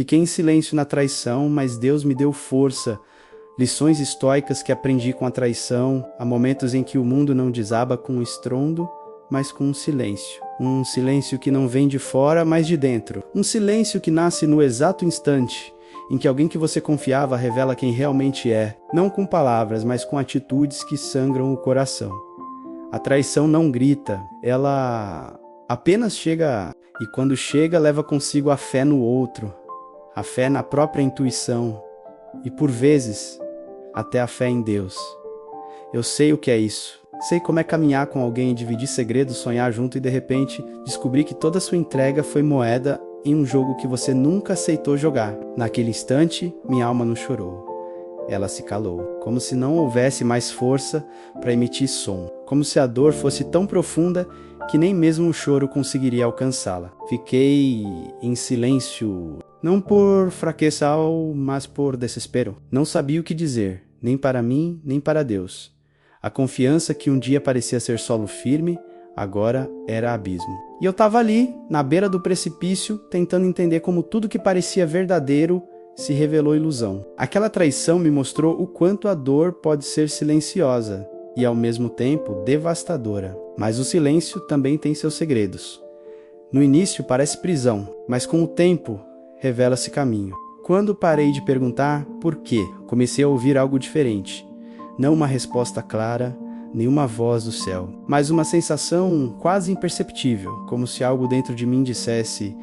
Fiquei em silêncio na traição, mas Deus me deu força. Lições estoicas que aprendi com a traição. Há momentos em que o mundo não desaba com um estrondo, mas com um silêncio. Um silêncio que não vem de fora, mas de dentro. Um silêncio que nasce no exato instante em que alguém que você confiava revela quem realmente é, não com palavras, mas com atitudes que sangram o coração. A traição não grita, ela apenas chega, e quando chega leva consigo a fé no outro, a fé na própria intuição e, por vezes, até a fé em Deus. Eu sei o que é isso. Sei como é caminhar com alguém, dividir segredos, sonhar junto e de repente descobrir que toda sua entrega foi moeda em um jogo que você nunca aceitou jogar. Naquele instante, minha alma não chorou. Ela se calou, como se não houvesse mais força para emitir som, como se a dor fosse tão profunda que nem mesmo o choro conseguiria alcançá-la. Fiquei em silêncio, não por fraqueza, mas por desespero. Não sabia o que dizer, nem para mim, nem para Deus. A confiança que um dia parecia ser solo firme, agora era abismo. E eu estava ali, na beira do precipício, tentando entender como tudo que parecia verdadeiro se revelou ilusão. Aquela traição me mostrou o quanto a dor pode ser silenciosa e, ao mesmo tempo, devastadora. Mas o silêncio também tem seus segredos. No início parece prisão, mas com o tempo revela-se caminho. Quando parei de perguntar por quê, comecei a ouvir algo diferente. Não uma resposta clara, nenhuma voz do céu, mas uma sensação quase imperceptível, como se algo dentro de mim dissesse: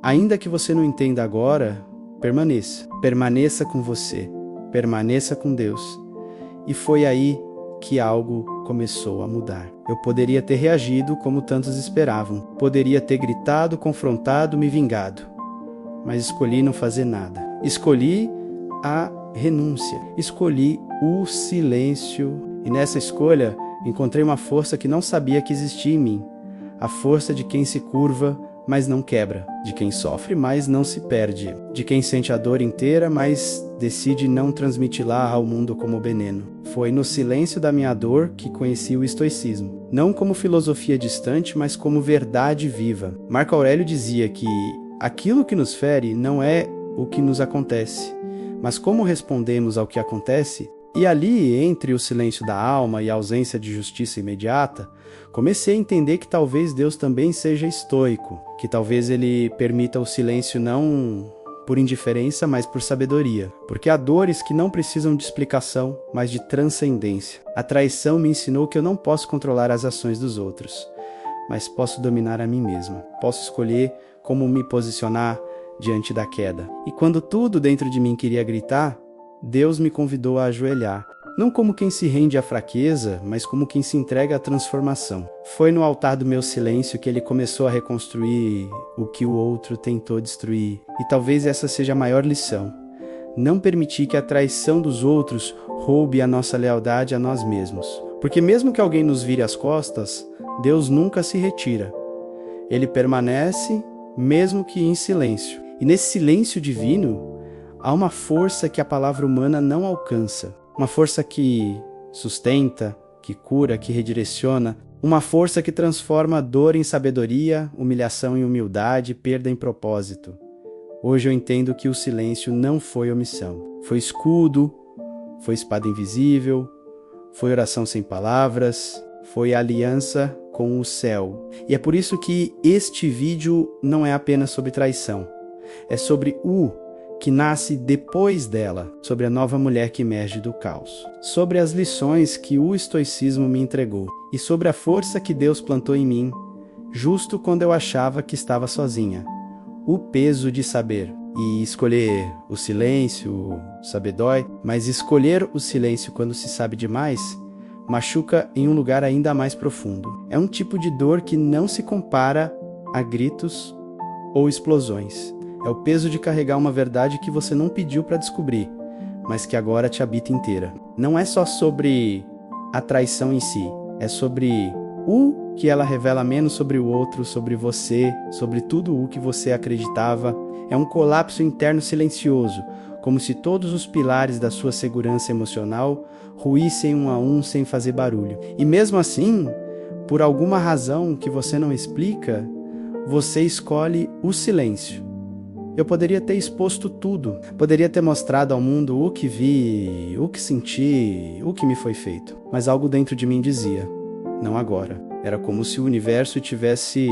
ainda que você não entenda agora, permaneça. Permaneça com você, permaneça com Deus. E foi aí que algo começou a mudar. Eu poderia ter reagido como tantos esperavam, poderia ter gritado, confrontado, me vingado, mas escolhi não fazer nada. Escolhi a renúncia, escolhi o silêncio. E nessa escolha, encontrei uma força que não sabia que existia em mim. A força de quem se curva, mas não quebra. De quem sofre, mas não se perde. De quem sente a dor inteira, mas decide não transmiti-la ao mundo como veneno. Foi no silêncio da minha dor que conheci o estoicismo. Não como filosofia distante, mas como verdade viva. Marco Aurélio dizia que aquilo que nos fere não é o que nos acontece, mas como respondemos ao que acontece. E ali, entre o silêncio da alma e a ausência de justiça imediata, comecei a entender que talvez Deus também seja estoico, que talvez Ele permita o silêncio não por indiferença, mas por sabedoria. Porque há dores que não precisam de explicação, mas de transcendência. A traição me ensinou que eu não posso controlar as ações dos outros, mas posso dominar a mim mesmo. Posso escolher como me posicionar diante da queda. E quando tudo dentro de mim queria gritar, Deus me convidou a ajoelhar, não como quem se rende à fraqueza, mas como quem se entrega à transformação. Foi no altar do meu silêncio que Ele começou a reconstruir o que o outro tentou destruir. E talvez essa seja a maior lição. Não permitir que a traição dos outros roube a nossa lealdade a nós mesmos. Porque mesmo que alguém nos vire as costas, Deus nunca se retira. Ele permanece, mesmo que em silêncio. E nesse silêncio divino, há uma força que a palavra humana não alcança. Uma força que sustenta, que cura, que redireciona. Uma força que transforma dor em sabedoria, humilhação em humildade, perda em propósito. Hoje eu entendo que o silêncio não foi omissão. Foi escudo, foi espada invisível, foi oração sem palavras, foi aliança com o céu. E é por isso que este vídeo não é apenas sobre traição. É sobre o que nasce depois dela, sobre a nova mulher que emerge do caos, sobre as lições que o estoicismo me entregou e sobre a força que Deus plantou em mim, justo quando eu achava que estava sozinha. O peso de saber e escolher o silêncio, saber dói, mas escolher o silêncio quando se sabe demais, machuca em um lugar ainda mais profundo. É um tipo de dor que não se compara a gritos ou explosões. É o peso de carregar uma verdade que você não pediu para descobrir, mas que agora te habita inteira. Não é só sobre a traição em si, é sobre o que ela revela menos sobre o outro, sobre você, sobre tudo o que você acreditava. É um colapso interno silencioso, como se todos os pilares da sua segurança emocional ruíssem um a um sem fazer barulho. E mesmo assim, por alguma razão que você não explica, você escolhe o silêncio. Eu poderia ter exposto tudo, poderia ter mostrado ao mundo o que vi, o que senti, o que me foi feito. Mas algo dentro de mim dizia, não agora. Era como se o universo estivesse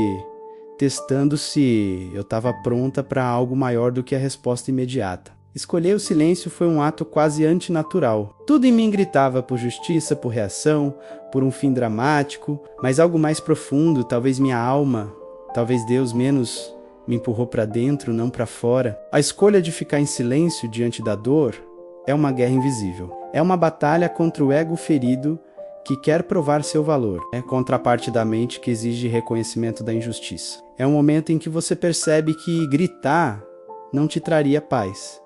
testando se eu estava pronta para algo maior do que a resposta imediata. Escolher o silêncio foi um ato quase antinatural. Tudo em mim gritava por justiça, por reação, por um fim dramático, mas algo mais profundo, talvez minha alma, talvez Deus menos, me empurrou para dentro, não para fora. A escolha de ficar em silêncio diante da dor é uma guerra invisível. É uma batalha contra o ego ferido que quer provar seu valor. É contra a parte da mente que exige reconhecimento da injustiça. É um momento em que você percebe que gritar não te traria paz,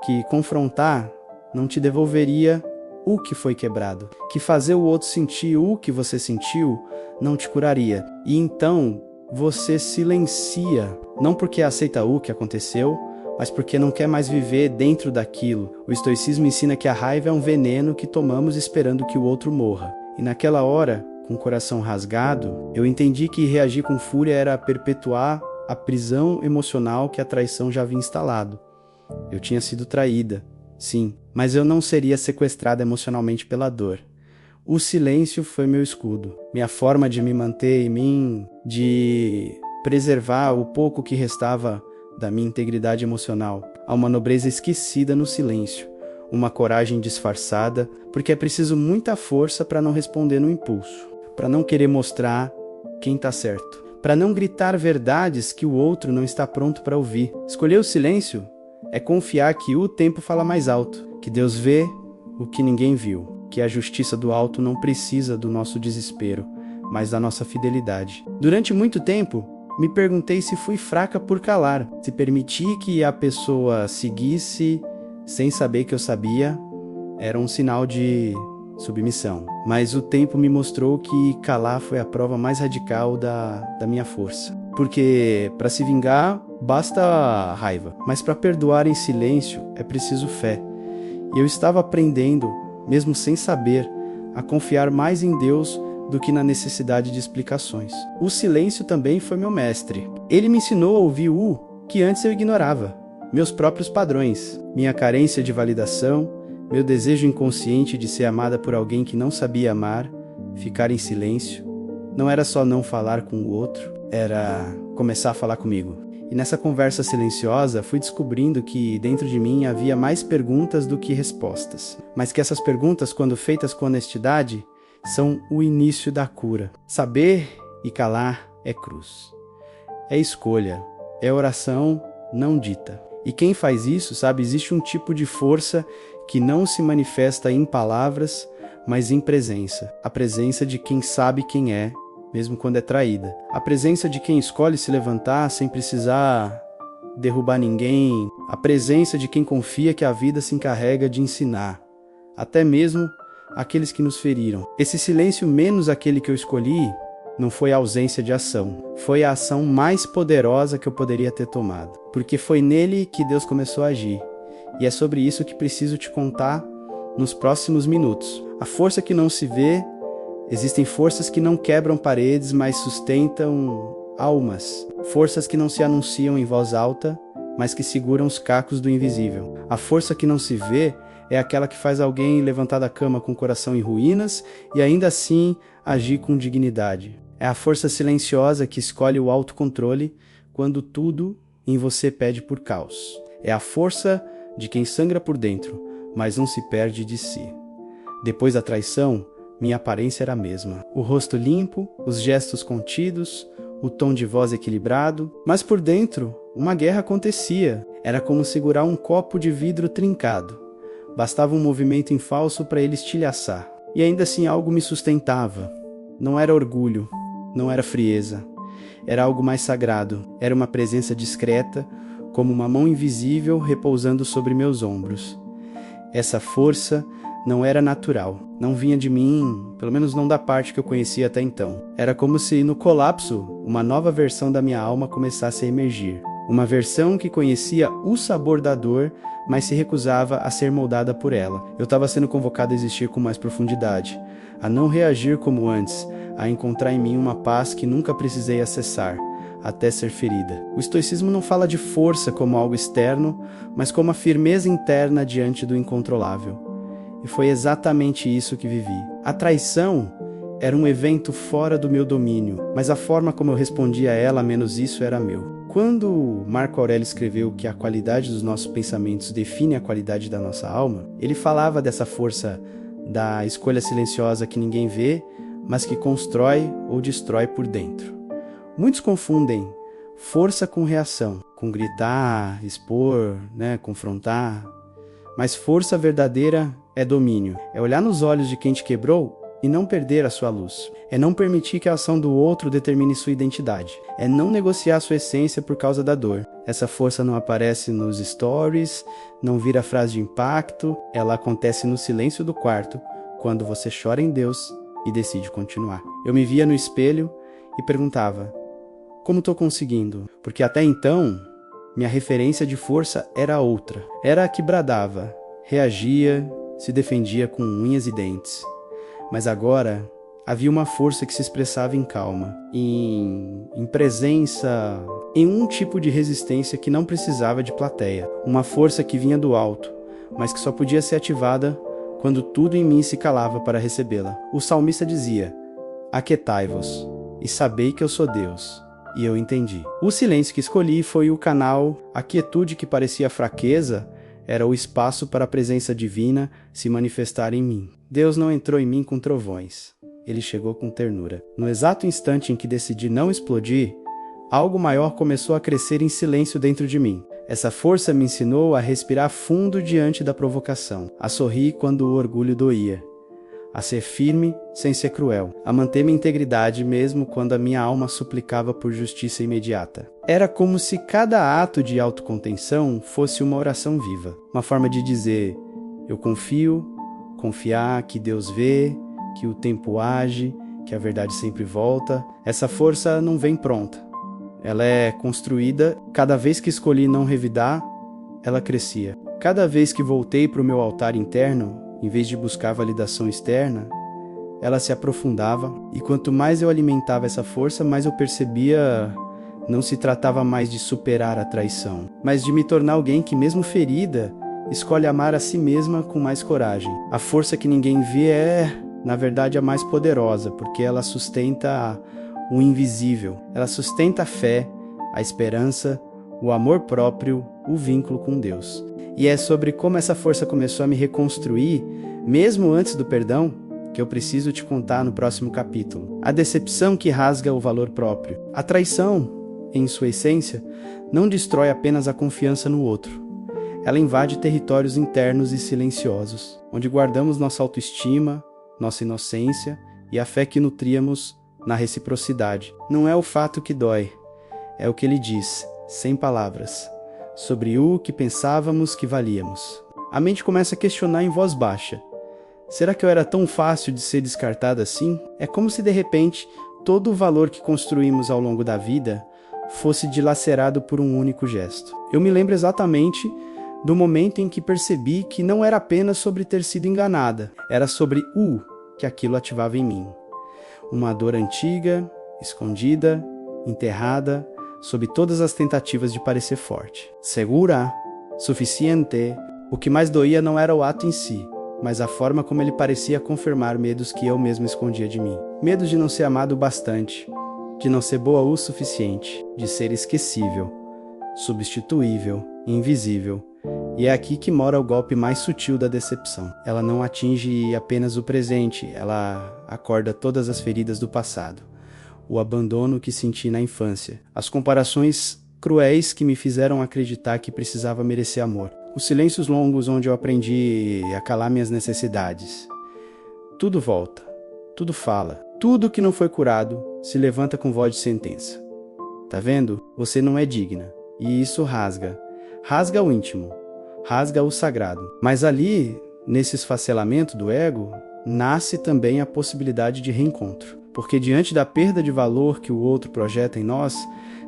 que confrontar não te devolveria o que foi quebrado, que fazer o outro sentir o que você sentiu não te curaria. E então você silencia, não porque aceita o que aconteceu, mas porque não quer mais viver dentro daquilo. O estoicismo ensina que a raiva é um veneno que tomamos esperando que o outro morra. E naquela hora, com o coração rasgado, eu entendi que reagir com fúria era perpetuar a prisão emocional que a traição já havia instalado. Eu tinha sido traída, sim, mas eu não seria sequestrada emocionalmente pela dor. O silêncio foi meu escudo, minha forma de me manter em mim, de preservar o pouco que restava da minha integridade emocional. Há uma nobreza esquecida no silêncio, uma coragem disfarçada, porque é preciso muita força para não responder no impulso, para não querer mostrar quem está certo, para não gritar verdades que o outro não está pronto para ouvir. Escolher o silêncio é confiar que o tempo fala mais alto, que Deus vê o que ninguém viu, que a justiça do alto não precisa do nosso desespero, mas da nossa fidelidade. Durante muito tempo, me perguntei se fui fraca por calar, se permitir que a pessoa seguisse sem saber que eu sabia, era um sinal de submissão. Mas o tempo me mostrou que calar foi a prova mais radical da minha força. Porque para se vingar, basta raiva, mas para perdoar em silêncio é preciso fé. E eu estava aprendendo, mesmo sem saber, a confiar mais em Deus do que na necessidade de explicações. O silêncio também foi meu mestre. Ele me ensinou a ouvir o que antes eu ignorava, meus próprios padrões, minha carência de validação, meu desejo inconsciente de ser amada por alguém que não sabia amar, ficar em silêncio. Não era só não falar com o outro, era começar a falar comigo. E nessa conversa silenciosa, fui descobrindo que dentro de mim havia mais perguntas do que respostas. Mas que essas perguntas, quando feitas com honestidade, são o início da cura. Saber e calar é cruz. É escolha, é oração não dita. E quem faz isso, sabe, existe um tipo de força que não se manifesta em palavras, mas em presença. A presença de quem sabe quem é, mesmo quando é traída. A presença de quem escolhe se levantar sem precisar derrubar ninguém. A presença de quem confia que a vida se encarrega de ensinar, até mesmo aqueles que nos feriram. Esse silêncio menos aquele que eu escolhi não foi a ausência de ação. Foi a ação mais poderosa que eu poderia ter tomado. Porque foi nele que Deus começou a agir. E é sobre isso que preciso te contar nos próximos minutos. A força que não se vê. Existem forças que não quebram paredes, mas sustentam almas. Forças que não se anunciam em voz alta, mas que seguram os cacos do invisível. A força que não se vê é aquela que faz alguém levantar da cama com o coração em ruínas e ainda assim agir com dignidade. É a força silenciosa que escolhe o autocontrole quando tudo em você pede por caos. É a força de quem sangra por dentro, mas não se perde de si. Depois da traição, minha aparência era a mesma. O rosto limpo, os gestos contidos, o tom de voz equilibrado, mas por dentro, uma guerra acontecia. Era como segurar um copo de vidro trincado. Bastava um movimento em falso para ele estilhaçar. E ainda assim algo me sustentava. Não era orgulho, não era frieza. Era algo mais sagrado. Era uma presença discreta, como uma mão invisível repousando sobre meus ombros. Essa força não era natural, não vinha de mim, pelo menos não da parte que eu conhecia até então. Era como se no colapso, uma nova versão da minha alma começasse a emergir. Uma versão que conhecia o sabor da dor, mas se recusava a ser moldada por ela. Eu estava sendo convocado a existir com mais profundidade, a não reagir como antes, a encontrar em mim uma paz que nunca precisei acessar, até ser ferida. O estoicismo não fala de força como algo externo, mas como a firmeza interna diante do incontrolável. E foi exatamente isso que vivi. A traição era um evento fora do meu domínio, mas a forma como eu respondia a ela, menos isso, era meu. Quando Marco Aurélio escreveu que a qualidade dos nossos pensamentos define a qualidade da nossa alma, ele falava dessa força da escolha silenciosa que ninguém vê, mas que constrói ou destrói por dentro. Muitos confundem força com reação, com gritar, expor, confrontar. Mas força verdadeira é domínio, é olhar nos olhos de quem te quebrou e não perder a sua luz. É não permitir que a ação do outro determine sua identidade. É não negociar sua essência por causa da dor. Essa força não aparece nos stories, não vira frase de impacto, ela acontece no silêncio do quarto, quando você chora em Deus e decide continuar. Eu me via no espelho e perguntava: como estou conseguindo? Porque até então, minha referência de força era outra. Era a que bradava, reagia, se defendia com unhas e dentes. Mas agora havia uma força que se expressava em calma, em presença, em um tipo de resistência que não precisava de plateia. Uma força que vinha do alto, mas que só podia ser ativada quando tudo em mim se calava para recebê-la. O salmista dizia: aquietai-vos e sabei que eu sou Deus. E eu entendi. O silêncio que escolhi foi o canal. A quietude que parecia fraqueza era o espaço para a presença divina se manifestar em mim. Deus não entrou em mim com trovões. Ele chegou com ternura. No exato instante em que decidi não explodir, algo maior começou a crescer em silêncio dentro de mim. Essa força me ensinou a respirar fundo diante da provocação, a sorrir quando o orgulho doía, a ser firme sem ser cruel, a manter minha integridade mesmo quando a minha alma suplicava por justiça imediata. Era como se cada ato de autocontenção fosse uma oração viva, uma forma de dizer: eu confio, confiar que Deus vê, que o tempo age, que a verdade sempre volta. Essa força não vem pronta. Ela é construída. Cada vez que escolhi não revidar, ela crescia. Cada vez que voltei para o meu altar interno, em vez de buscar validação externa, ela se aprofundava, e quanto mais eu alimentava essa força, mais eu percebia não se tratava mais de superar a traição, mas de me tornar alguém que, mesmo ferida, escolhe amar a si mesma com mais coragem. A força que ninguém vê é, na verdade, a mais poderosa, porque ela sustenta o invisível. Ela sustenta a fé, a esperança, o amor próprio, o vínculo com Deus. E é sobre como essa força começou a me reconstruir, mesmo antes do perdão, que eu preciso te contar no próximo capítulo. A decepção que rasga o valor próprio. A traição, em sua essência, não destrói apenas a confiança no outro. Ela invade territórios internos e silenciosos, onde guardamos nossa autoestima, nossa inocência e a fé que nutríamos na reciprocidade. Não é o fato que dói, é o que ele diz, sem palavras, sobre o que pensávamos que valíamos. A mente começa a questionar em voz baixa: será que eu era tão fácil de ser descartada assim? É como se de repente todo o valor que construímos ao longo da vida fosse dilacerado por um único gesto. Eu me lembro exatamente do momento em que percebi que não era apenas sobre ter sido enganada, era sobre o que aquilo ativava em mim. Uma dor antiga, escondida, enterrada, sob todas as tentativas de parecer forte. Segura, suficiente. O que mais doía não era o ato em si, mas a forma como ele parecia confirmar medos que eu mesmo escondia de mim. Medos de não ser amado o bastante, de não ser boa o suficiente, de ser esquecível, substituível, invisível. E é aqui que mora o golpe mais sutil da decepção. Ela não atinge apenas o presente, ela acorda todas as feridas do passado. O abandono que senti na infância. As comparações cruéis que me fizeram acreditar que precisava merecer amor. Os silêncios longos onde eu aprendi a calar minhas necessidades. Tudo volta, tudo fala. Tudo que não foi curado se levanta com voz de sentença. Tá vendo? Você não é digna. E isso rasga. Rasga o íntimo. Rasga o sagrado. Mas ali, nesse esfacelamento do ego, nasce também a possibilidade de reencontro. Porque diante da perda de valor que o outro projeta em nós,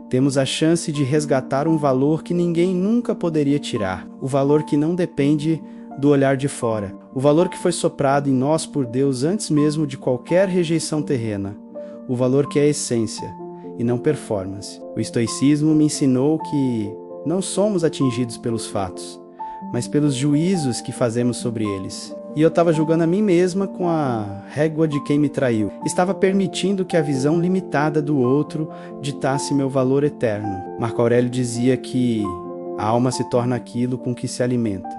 temos a chance de resgatar um valor que ninguém nunca poderia tirar. O valor que não depende do olhar de fora. O valor que foi soprado em nós por Deus antes mesmo de qualquer rejeição terrena. O valor que é a essência. e não performance. O estoicismo me ensinou que não somos atingidos pelos fatos, mas pelos juízos que fazemos sobre eles. E eu estava julgando a mim mesma com a régua de quem me traiu. Estava permitindo que a visão limitada do outro ditasse meu valor eterno. Marco Aurélio dizia que a alma se torna aquilo com que se alimenta.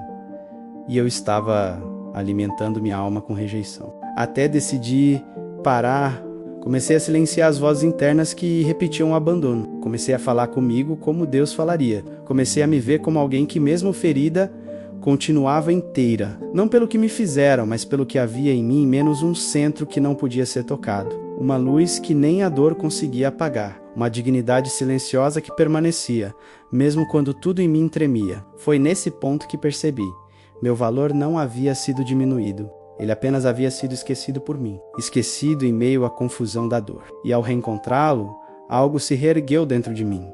E eu estava alimentando minha alma com rejeição. Até decidi parar, comecei a silenciar as vozes internas que repetiam o abandono. Comecei a falar comigo como Deus falaria. Comecei a me ver como alguém que, mesmo ferida, continuava inteira. Não pelo que me fizeram, mas pelo que havia em mim, menos um centro que não podia ser tocado. Uma luz que nem a dor conseguia apagar. Uma dignidade silenciosa que permanecia, mesmo quando tudo em mim tremia. Foi nesse ponto que percebi. Meu valor não havia sido diminuído. Ele apenas havia sido esquecido por mim. Esquecido em meio à confusão da dor. E ao reencontrá-lo, algo se reergueu dentro de mim.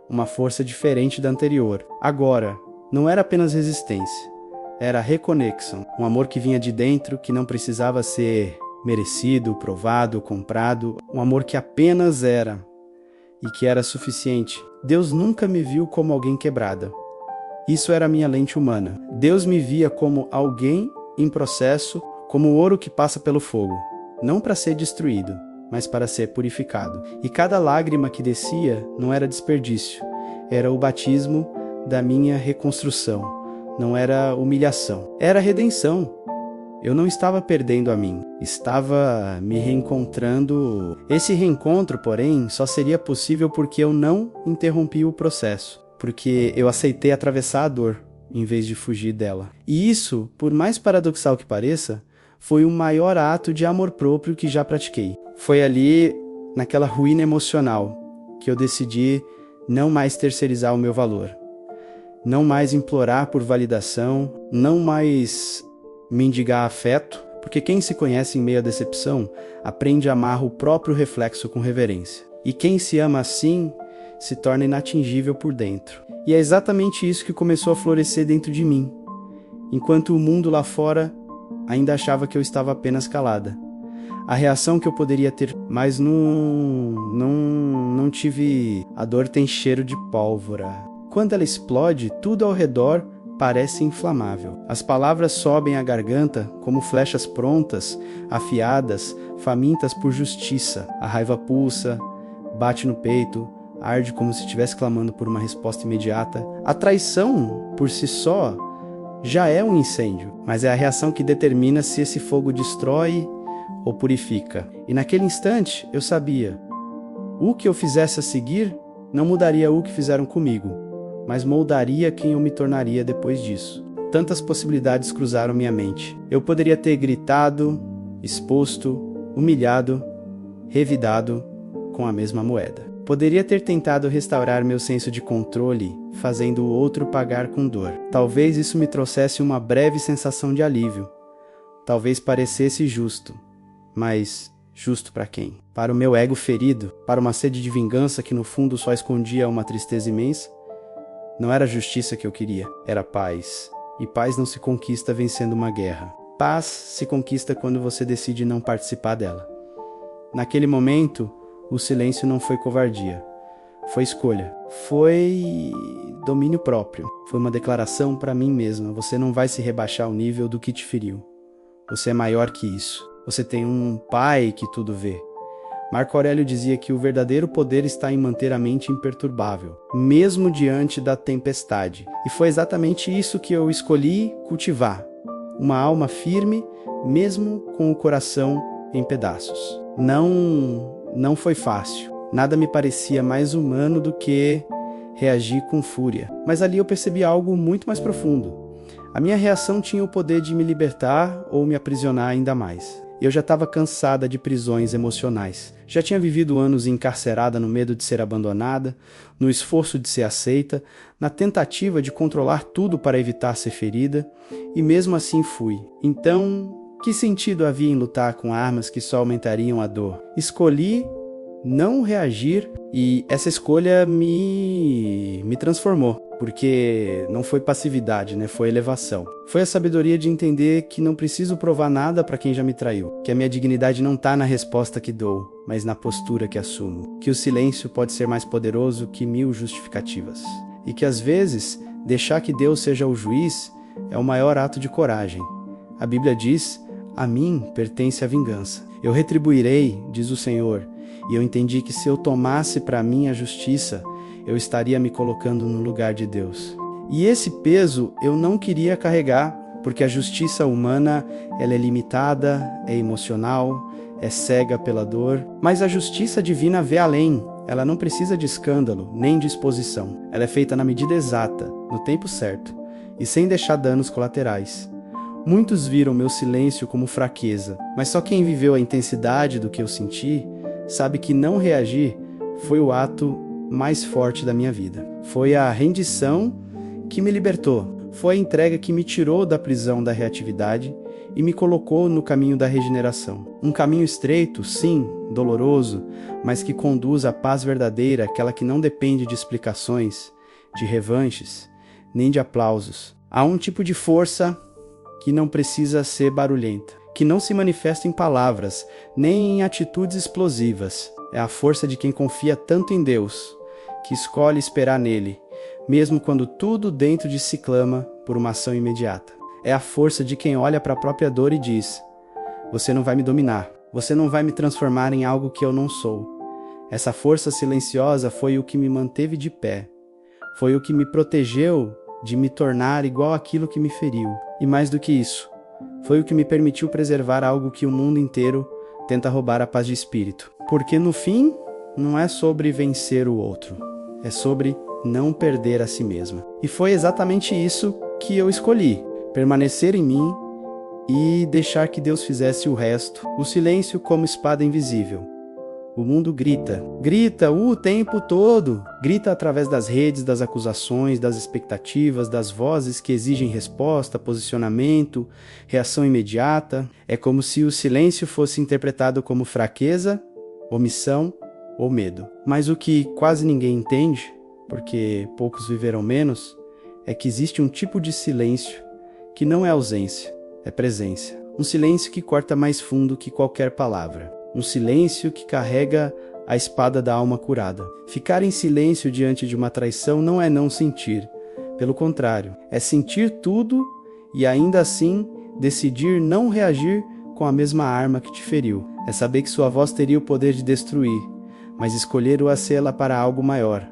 Uma força diferente da anterior. Agora, não era apenas resistência, era reconexão, um amor que vinha de dentro, que não precisava ser merecido, provado, comprado, um amor que apenas era e que era suficiente. Deus nunca me viu como alguém quebrada. Isso era a minha lente humana. Deus me via como alguém em processo, como ouro que passa pelo fogo, não para ser destruído, mas para ser purificado. E cada lágrima que descia não era desperdício, era o batismo da minha reconstrução. Não era humilhação, era redenção. Eu não estava perdendo a mim, estava me reencontrando. Esse reencontro, porém, só seria possível porque eu não interrompi o processo, porque eu aceitei atravessar a dor, em vez de fugir dela. E isso, por mais paradoxal que pareça, foi o maior ato de amor próprio que já pratiquei. Foi ali, naquela ruína emocional, que eu decidi não mais terceirizar o meu valor. Não mais implorar por validação, não mais mendigar afeto, porque quem se conhece em meio à decepção aprende a amar o próprio reflexo com reverência. E quem se ama assim se torna inatingível por dentro. E é exatamente isso que começou a florescer dentro de mim, enquanto o mundo lá fora ainda achava que eu estava apenas calada. A reação que eu poderia ter, mas não tive. A dor tem cheiro de pólvora. Quando ela explode, tudo ao redor parece inflamável. As palavras sobem à garganta como flechas prontas, afiadas, famintas por justiça. A raiva pulsa, bate no peito, arde como se estivesse clamando por uma resposta imediata. A traição, por si só, já é um incêndio, mas é a reação que determina se esse fogo destrói ou purifica. E naquele instante, eu sabia, o que eu fizesse a seguir não mudaria o que fizeram comigo, mas moldaria quem eu me tornaria depois disso. Tantas possibilidades cruzaram minha mente. Eu poderia ter gritado, exposto, humilhado, revidado com a mesma moeda. Poderia ter tentado restaurar meu senso de controle, fazendo o outro pagar com dor. Talvez isso me trouxesse uma breve sensação de alívio. Talvez parecesse justo, mas justo para quem? Para o meu ego ferido? Para uma sede de vingança que no fundo só escondia uma tristeza imensa? Não era justiça que eu queria, era paz. E paz não se conquista vencendo uma guerra. Paz se conquista quando você decide não participar dela. Naquele momento, o silêncio não foi covardia. Foi escolha. Foi domínio próprio. Foi uma declaração para mim mesma. Você não vai se rebaixar ao nível do que te feriu. Você é maior que isso. Você tem um pai que tudo vê. Marco Aurélio dizia que o verdadeiro poder está em manter a mente imperturbável, mesmo diante da tempestade. E foi exatamente isso que eu escolhi cultivar. Uma alma firme, mesmo com o coração em pedaços. Não foi fácil. Nada me parecia mais humano do que reagir com fúria. Mas ali eu percebi algo muito mais profundo. A minha reação tinha o poder de me libertar ou me aprisionar ainda mais. Eu já estava cansada de prisões emocionais. Já tinha vivido anos encarcerada no medo de ser abandonada, no esforço de ser aceita, na tentativa de controlar tudo para evitar ser ferida, e mesmo assim fui. Então, que sentido havia em lutar com armas que só aumentariam a dor? Escolhi não reagir e essa escolha me transformou. porque não foi passividade, né? Foi elevação. Foi a sabedoria de entender que não preciso provar nada para quem já me traiu, que a minha dignidade não está na resposta que dou, mas na postura que assumo, que o silêncio pode ser mais poderoso que 1000 justificativas, e que às vezes deixar que Deus seja o juiz é o maior ato de coragem. A Bíblia diz: a mim pertence a vingança. Eu retribuirei, diz o Senhor, e eu entendi que se eu tomasse para mim a justiça, eu estaria me colocando no lugar de Deus. E esse peso eu não queria carregar, porque a justiça humana ela é limitada, é emocional, é cega pela dor, mas a justiça divina vê além. Ela não precisa de escândalo, nem de exposição. Ela é feita na medida exata, no tempo certo, e sem deixar danos colaterais. Muitos viram meu silêncio como fraqueza, mas só quem viveu a intensidade do que eu senti sabe que não reagir foi o ato mais forte da minha vida. Foi a rendição que me libertou. Foi a entrega que me tirou da prisão da reatividade e me colocou no caminho da regeneração. Um caminho estreito, sim, doloroso, mas que conduz à paz verdadeira, aquela que não depende de explicações, de revanches, nem de aplausos. Há um tipo de força que não precisa ser barulhenta, que não se manifesta em palavras, nem em atitudes explosivas. É a força de quem confia tanto em Deus, que escolhe esperar nele, mesmo quando tudo dentro de si clama por uma ação imediata. É a força de quem olha para a própria dor e diz: você não vai me dominar, você não vai me transformar em algo que eu não sou. Essa força silenciosa foi o que me manteve de pé, foi o que me protegeu de me tornar igual àquilo que me feriu. E mais do que isso, foi o que me permitiu preservar algo que o mundo inteiro tenta roubar, a paz de espírito. Porque no fim, não é sobre vencer o outro, é sobre não perder a si mesma. E foi exatamente isso que eu escolhi: permanecer em mim e deixar que Deus fizesse o resto. O silêncio como espada invisível. O mundo grita o tempo todo. Grita através das redes, das acusações, das expectativas, das vozes que exigem resposta, posicionamento, reação imediata. É como se o silêncio fosse interpretado como fraqueza, omissão ou medo. Mas o que quase ninguém entende, porque poucos viveram menos, é que existe um tipo de silêncio que não é ausência, é presença. Um silêncio que corta mais fundo que qualquer palavra. Um silêncio que carrega a espada da alma curada. Ficar em silêncio diante de uma traição não é não sentir. Pelo contrário, é sentir tudo e ainda assim decidir não reagir com a mesma arma que te feriu. É saber que sua voz teria o poder de destruir, mas escolher o acê-la para algo maior.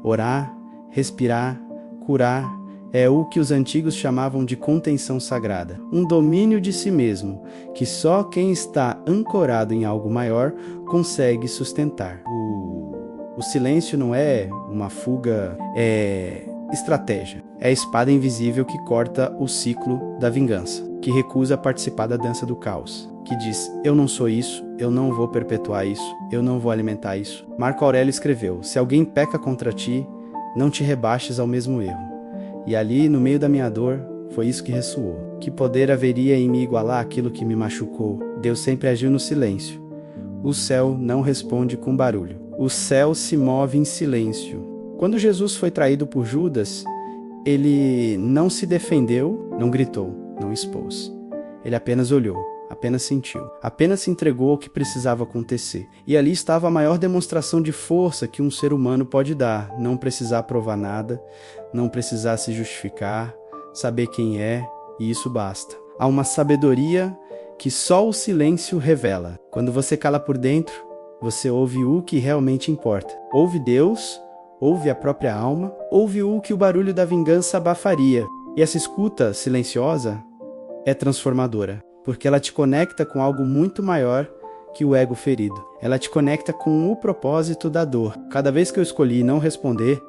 Orar, respirar, curar, é o que os antigos chamavam de contenção sagrada. Um domínio de si mesmo, que só quem está ancorado em algo maior consegue sustentar. O silêncio não é uma fuga, é estratégia. É a espada invisível que corta o ciclo da vingança, que recusa participar da dança do caos, que diz: eu não sou isso, eu não vou perpetuar isso, eu não vou alimentar isso. Marco Aurélio escreveu: se alguém peca contra ti, não te rebaixes ao mesmo erro. E ali, no meio da minha dor, foi isso que ressoou. Que poder haveria em me igualar aquilo que me machucou? Deus sempre agiu no silêncio. O céu não responde com barulho. O céu se move em silêncio. Quando Jesus foi traído por Judas, ele não se defendeu, não gritou, não expôs. Ele apenas olhou, apenas sentiu, apenas se entregou ao que precisava acontecer. E ali estava a maior demonstração de força que um ser humano pode dar: não precisar provar nada, não precisar se justificar, saber quem é, e isso basta. Há uma sabedoria que só o silêncio revela. Quando você cala por dentro, você ouve o que realmente importa. Ouve Deus, ouve a própria alma, ouve o que o barulho da vingança abafaria. E essa escuta silenciosa é transformadora, porque ela te conecta com algo muito maior que o ego ferido. Ela te conecta com o propósito da dor. Cada vez que eu escolhi não responder,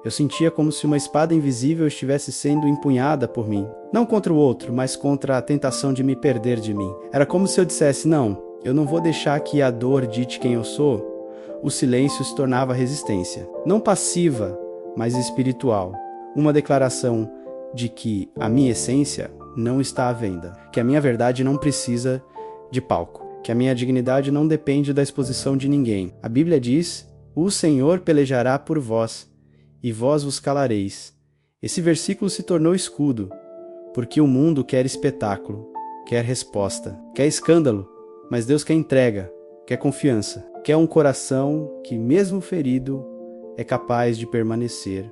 eu sentia como se uma espada invisível estivesse sendo empunhada por mim. Não contra o outro, mas contra a tentação de me perder de mim. Era como se eu dissesse: não, eu não vou deixar que a dor dite quem eu sou. O silêncio se tornava resistência. Não passiva, mas espiritual. Uma declaração de que a minha essência não está à venda. Que a minha verdade não precisa de palco. Que a minha dignidade não depende da exposição de ninguém. A Bíblia diz: o Senhor pelejará por vós, e vós vos calareis, Esse versículo se tornou escudo, porque o mundo quer espetáculo, quer resposta, quer escândalo, mas Deus quer entrega, quer confiança, quer um coração que, mesmo ferido, é capaz de permanecer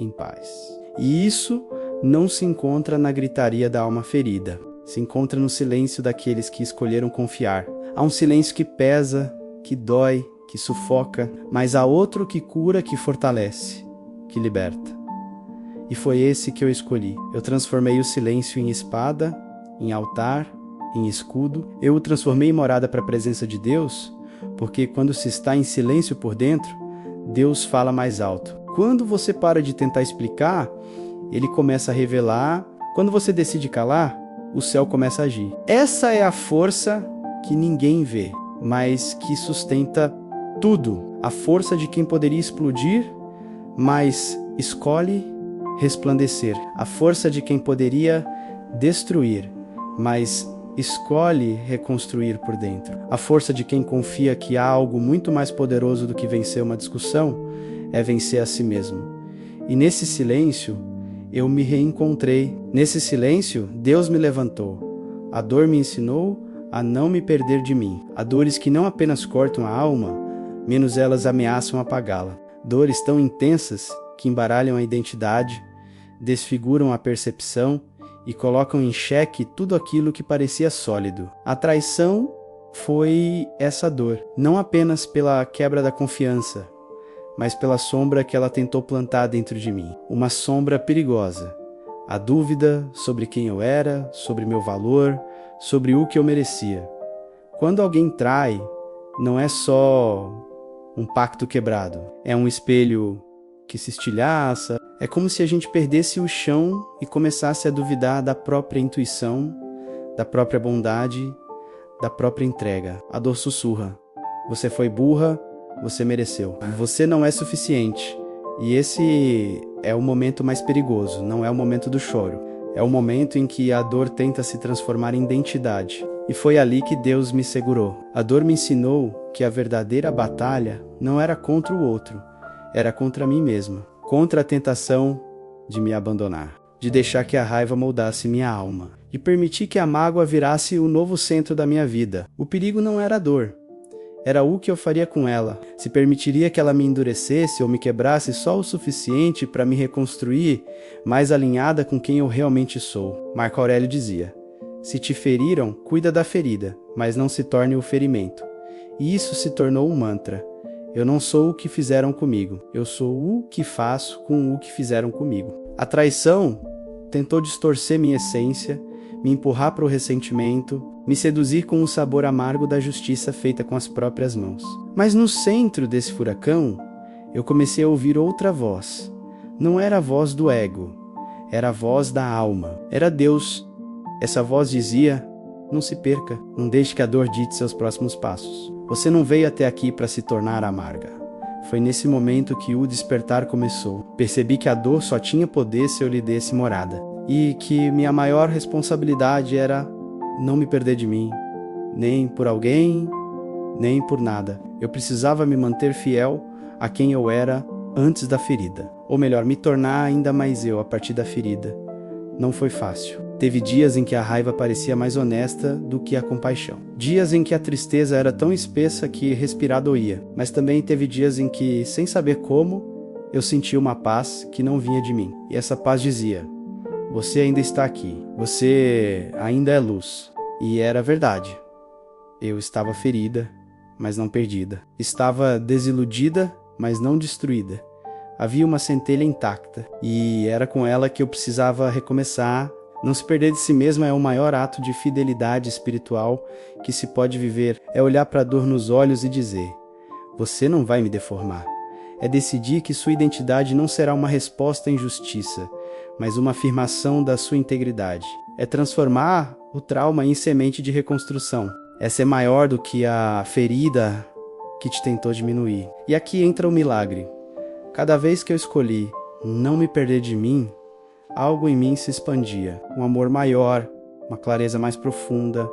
em paz. E isso não se encontra na gritaria da alma ferida, se encontra no silêncio daqueles que escolheram confiar. Há um silêncio que pesa, que dói, que sufoca, mas há outro que cura, que fortalece, que liberta. E foi esse que eu escolhi. Eu transformei o silêncio em espada, em altar, em escudo. Eu o transformei em morada para a presença de Deus, porque quando se está em silêncio por dentro, Deus fala mais alto. Quando você para de tentar explicar, Ele começa a revelar. Quando você decide calar, o céu começa a agir. Essa é a força que ninguém vê, mas que sustenta tudo. A força de quem poderia explodir, mas escolhe resplandecer. A força de quem poderia destruir, mas escolhe reconstruir por dentro. A força de quem confia que há algo muito mais poderoso do que vencer uma discussão é vencer a si mesmo. E nesse silêncio, eu me reencontrei. Nesse silêncio, Deus me levantou. A dor me ensinou a não me perder de mim. Há dores que não apenas cortam a alma, menos elas ameaçam apagá-la. Dores tão intensas que embaralham a identidade, desfiguram a percepção e colocam em xeque tudo aquilo que parecia sólido. A traição foi essa dor, não apenas pela quebra da confiança, mas pela sombra que ela tentou plantar dentro de mim. Uma sombra perigosa. A dúvida sobre quem eu era, sobre meu valor, sobre o que eu merecia. Quando alguém trai, não é só um pacto quebrado. É um espelho que se estilhaça. É como se a gente perdesse o chão e começasse a duvidar da própria intuição, da própria bondade, da própria entrega. A dor sussurra. Você foi burra, você mereceu. Você não é suficiente. E esse é o momento mais perigoso, não é o momento do choro. É o momento em que a dor tenta se transformar em identidade. E foi ali que Deus me segurou. A dor me ensinou que a verdadeira batalha não era contra o outro, era contra mim mesma. Contra a tentação de me abandonar, de deixar que a raiva moldasse minha alma, de permitir que a mágoa virasse o novo centro da minha vida. O perigo não era a dor, era o que eu faria com ela. Se permitiria que ela me endurecesse ou me quebrasse só o suficiente para me reconstruir mais alinhada com quem eu realmente sou. Marco Aurélio dizia: se te feriram, cuida da ferida, mas não se torne o ferimento. E isso se tornou um mantra. Eu não sou o que fizeram comigo, eu sou o que faço com o que fizeram comigo. A traição tentou distorcer minha essência, me empurrar para o ressentimento, me seduzir com o sabor amargo da justiça feita com as próprias mãos. Mas no centro desse furacão, eu comecei a ouvir outra voz. Não era a voz do ego, era a voz da alma, era Deus. Essa voz dizia: não se perca, não deixe que a dor dite seus próximos passos. Você não veio até aqui para se tornar amarga. Foi nesse momento que o despertar começou. Percebi que a dor só tinha poder se eu lhe desse morada. E que minha maior responsabilidade era não me perder de mim, nem por alguém, nem por nada. Eu precisava me manter fiel a quem eu era antes da ferida. Ou melhor, me tornar ainda mais eu a partir da ferida. Não foi fácil. Teve dias em que a raiva parecia mais honesta do que a compaixão. Dias em que a tristeza era tão espessa que respirar doía. Mas também teve dias em que, sem saber como, eu sentia uma paz que não vinha de mim. E essa paz dizia: você ainda está aqui. Você ainda é luz. E era verdade. Eu estava ferida, mas não perdida. Estava desiludida, mas não destruída. Havia uma centelha intacta. E era com ela que eu precisava recomeçar. Não se perder de si mesmo é o maior ato de fidelidade espiritual que se pode viver. É olhar para a dor nos olhos e dizer: você não vai me deformar. É decidir que sua identidade não será uma resposta à injustiça, mas uma afirmação da sua integridade. É transformar o trauma em semente de reconstrução. É ser maior do que a ferida que te tentou diminuir. E aqui entra o milagre. Cada vez que eu escolhi não me perder de mim, algo em mim se expandia. Um amor maior, uma clareza mais profunda,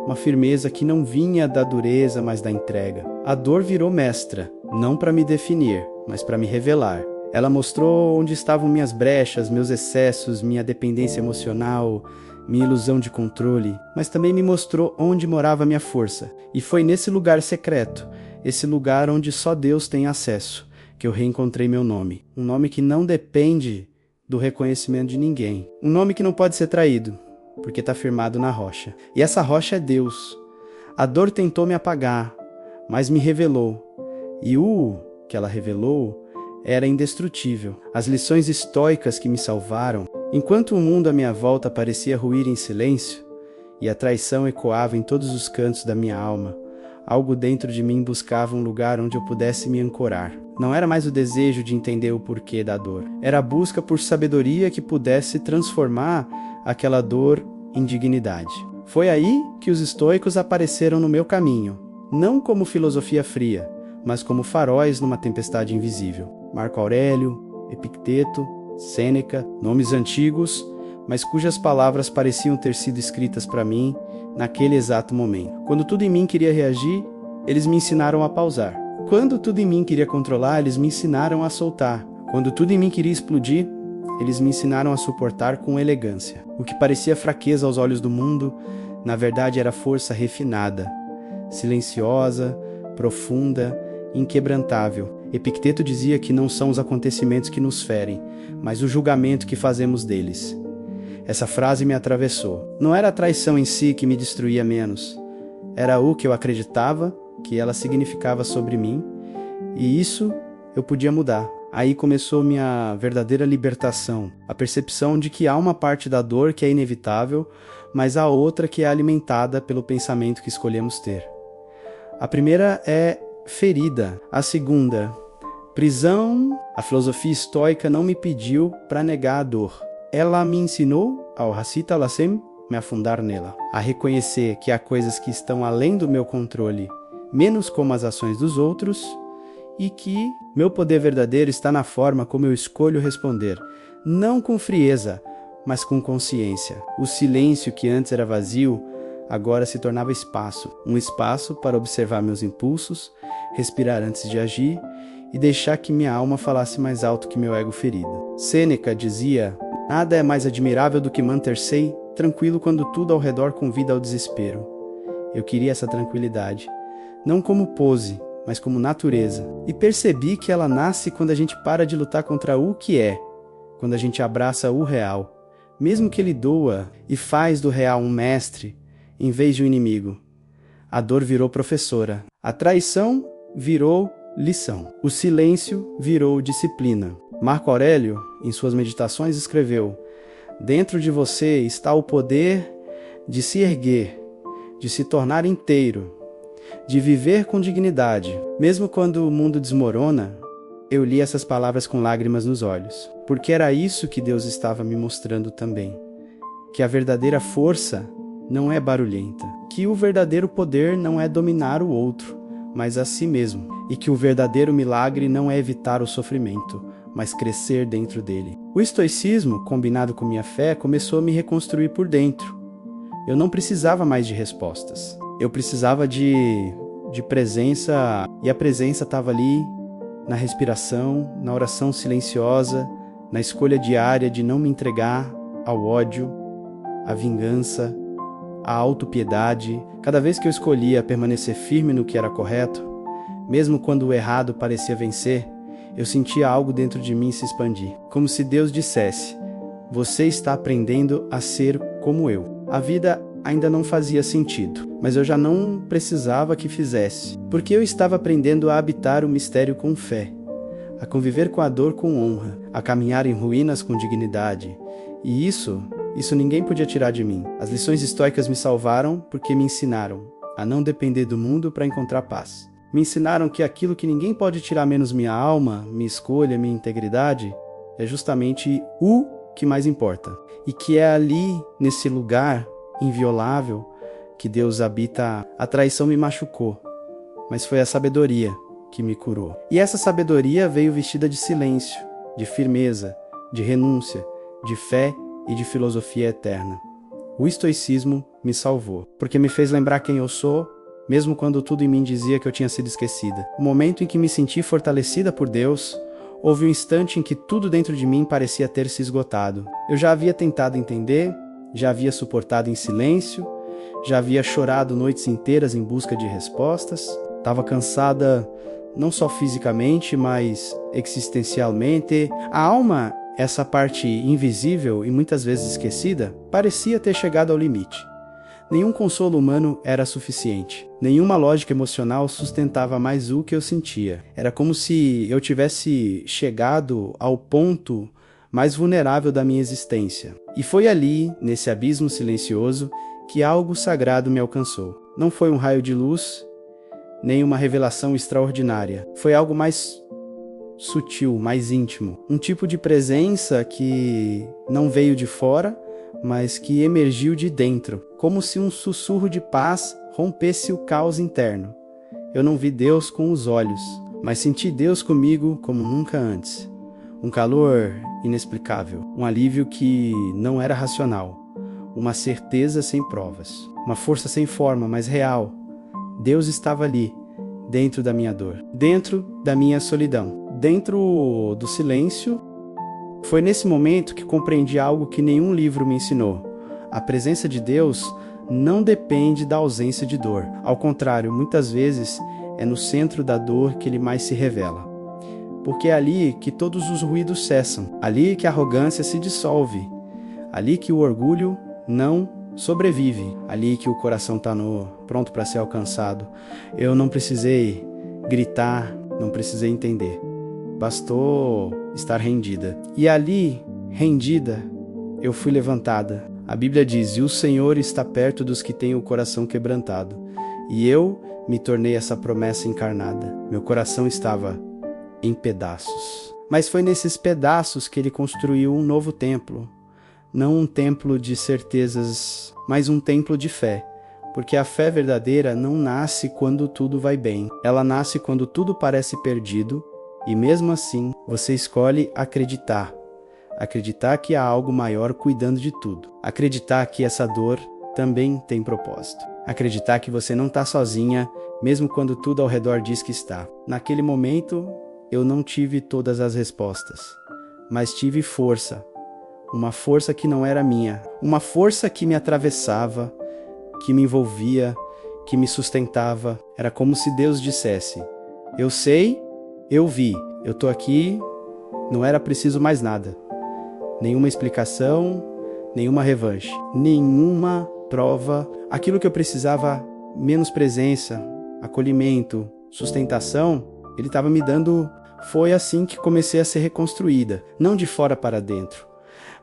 uma firmeza que não vinha da dureza, mas da entrega. A dor virou mestra, não para me definir, mas para me revelar. Ela mostrou onde estavam minhas brechas, meus excessos, minha dependência emocional, minha ilusão de controle, mas também me mostrou onde morava minha força. E foi nesse lugar secreto, esse lugar onde só Deus tem acesso, que eu reencontrei meu nome. Um nome que não depende do reconhecimento de ninguém. Um nome que não pode ser traído, porque está firmado na rocha. E essa rocha é Deus. A dor tentou me apagar, mas me revelou. E o que ela revelou era indestrutível. As lições estoicas que me salvaram, enquanto o mundo à minha volta parecia ruir em silêncio, e a traição ecoava em todos os cantos da minha alma, algo dentro de mim buscava um lugar onde eu pudesse me ancorar. Não era mais o desejo de entender o porquê da dor. Era a busca por sabedoria que pudesse transformar aquela dor em dignidade. Foi aí que os estoicos apareceram no meu caminho, não como filosofia fria, mas como faróis numa tempestade invisível. Marco Aurélio, Epicteto, Sêneca, nomes antigos, mas cujas palavras pareciam ter sido escritas para mim naquele exato momento. Quando tudo em mim queria reagir, eles me ensinaram a pausar. Quando tudo em mim queria controlar, eles me ensinaram a soltar. Quando tudo em mim queria explodir, eles me ensinaram a suportar com elegância. O que parecia fraqueza aos olhos do mundo, na verdade era força refinada, silenciosa, profunda, inquebrantável. Epicteto dizia que não são os acontecimentos que nos ferem, mas o julgamento que fazemos deles. Essa frase me atravessou. Não era a traição em si que me destruía menos. Era o que eu acreditava que ela significava sobre mim, e isso eu podia mudar. Aí começou minha verdadeira libertação, a percepção de que há uma parte da dor que é inevitável, mas há outra que é alimentada pelo pensamento que escolhemos ter. A primeira é ferida, a segunda, prisão. A filosofia estoica não me pediu para negar a dor. Ela me ensinou, ao Hasita Lasem, me afundar nela, a reconhecer que há coisas que estão além do meu controle, menos como as ações dos outros, e que meu poder verdadeiro está na forma como eu escolho responder, não com frieza, mas com consciência. O silêncio que antes era vazio, agora se tornava espaço, um espaço para observar meus impulsos, respirar antes de agir e deixar que minha alma falasse mais alto que meu ego ferido. Sêneca dizia: nada é mais admirável do que manter-se tranquilo quando tudo ao redor convida ao desespero. Eu queria essa tranquilidade, não como pose, mas como natureza. E percebi que ela nasce quando a gente para de lutar contra o que é, quando a gente abraça o real, mesmo que ele doa e faz do real um mestre, em vez de um inimigo. A dor virou professora, a traição virou lição, o silêncio virou disciplina. Marco Aurélio, em suas meditações, escreveu: dentro de você está o poder de se erguer, de se tornar inteiro, de viver com dignidade. Mesmo quando o mundo desmorona, eu li essas palavras com lágrimas nos olhos, porque era isso que Deus estava me mostrando também, que a verdadeira força não é barulhenta, que o verdadeiro poder não é dominar o outro, mas a si mesmo, e que o verdadeiro milagre não é evitar o sofrimento, mas crescer dentro dele. O estoicismo, combinado com minha fé, começou a me reconstruir por dentro. Eu não precisava mais de respostas. Eu precisava de presença, e a presença estava ali na respiração, na oração silenciosa, na escolha diária de não me entregar ao ódio, à vingança, à autopiedade. Cada vez que eu escolhia permanecer firme no que era correto, mesmo quando o errado parecia vencer, eu sentia algo dentro de mim se expandir, como se Deus dissesse: você está aprendendo a ser como eu. A vida ainda não fazia sentido, mas eu já não precisava que fizesse, porque eu estava aprendendo a habitar o mistério com fé, a conviver com a dor com honra, a caminhar em ruínas com dignidade. E isso ninguém podia tirar de mim. As lições estoicas me salvaram porque me ensinaram a não depender do mundo para encontrar paz. Me ensinaram que aquilo que ninguém pode tirar menos minha alma, minha escolha, minha integridade, é justamente o que mais importa. E que é ali, nesse lugar inviolável, que Deus habita. A traição me machucou, mas foi a sabedoria que me curou. E essa sabedoria veio vestida de silêncio, de firmeza, de renúncia, de fé e de filosofia eterna. O estoicismo me salvou, porque me fez lembrar quem eu sou, mesmo quando tudo em mim dizia que eu tinha sido esquecida. O momento em que me senti fortalecida por Deus, Houve um instante em que tudo dentro de mim parecia ter se esgotado. Eu já havia tentado entender, já havia suportado em silêncio, já havia chorado noites inteiras em busca de respostas. Estava cansada não só fisicamente, mas existencialmente. A alma, essa parte invisível e muitas vezes esquecida, parecia ter chegado ao limite. Nenhum consolo humano era suficiente. Nenhuma lógica emocional sustentava mais o que eu sentia. Era como se eu tivesse chegado ao ponto mais vulnerável da minha existência. E foi ali, nesse abismo silencioso, que algo sagrado me alcançou. Não foi um raio de luz, nem uma revelação extraordinária. Foi algo mais sutil, mais íntimo. Um tipo de presença que não veio de fora, mas que emergiu de dentro, como se um sussurro de paz rompesse o caos interno. Eu não vi Deus com os olhos, mas senti Deus comigo como nunca antes. Um calor inexplicável, um alívio que não era racional, uma certeza sem provas, uma força sem forma, mas real. Deus estava ali, dentro da minha dor, dentro da minha solidão, dentro do silêncio. Foi nesse momento que compreendi algo que nenhum livro me ensinou. A presença de Deus não depende da ausência de dor. Ao contrário, muitas vezes é no centro da dor que ele mais se revela. Porque é ali que todos os ruídos cessam, ali que a arrogância se dissolve, ali que o orgulho não sobrevive, ali que o coração está pronto para ser alcançado. Eu não precisei gritar, não precisei entender. Bastou estar rendida. E ali, rendida, eu fui levantada. A Bíblia diz: e o Senhor está perto dos que têm o coração quebrantado. E eu me tornei essa promessa encarnada. Meu coração estava em pedaços. Mas foi nesses pedaços que ele construiu um novo templo. Não um templo de certezas, mas um templo de fé. Porque a fé verdadeira não nasce quando tudo vai bem. Ela nasce quando tudo parece perdido. E mesmo assim, você escolhe acreditar. Acreditar que há algo maior cuidando de tudo. Acreditar que essa dor também tem propósito. Acreditar que você não está sozinha, mesmo quando tudo ao redor diz que está. Naquele momento, eu não tive todas as respostas, mas tive força. Uma força que não era minha. Uma força que me atravessava, que me envolvia, que me sustentava. Era como se Deus dissesse: eu sei, eu vi, eu tô aqui, não era preciso mais nada. Nenhuma explicação, nenhuma revanche, nenhuma prova. Aquilo que eu precisava, menos presença, acolhimento, sustentação, ele estava me dando. Foi assim que comecei a ser reconstruída, não de fora para dentro,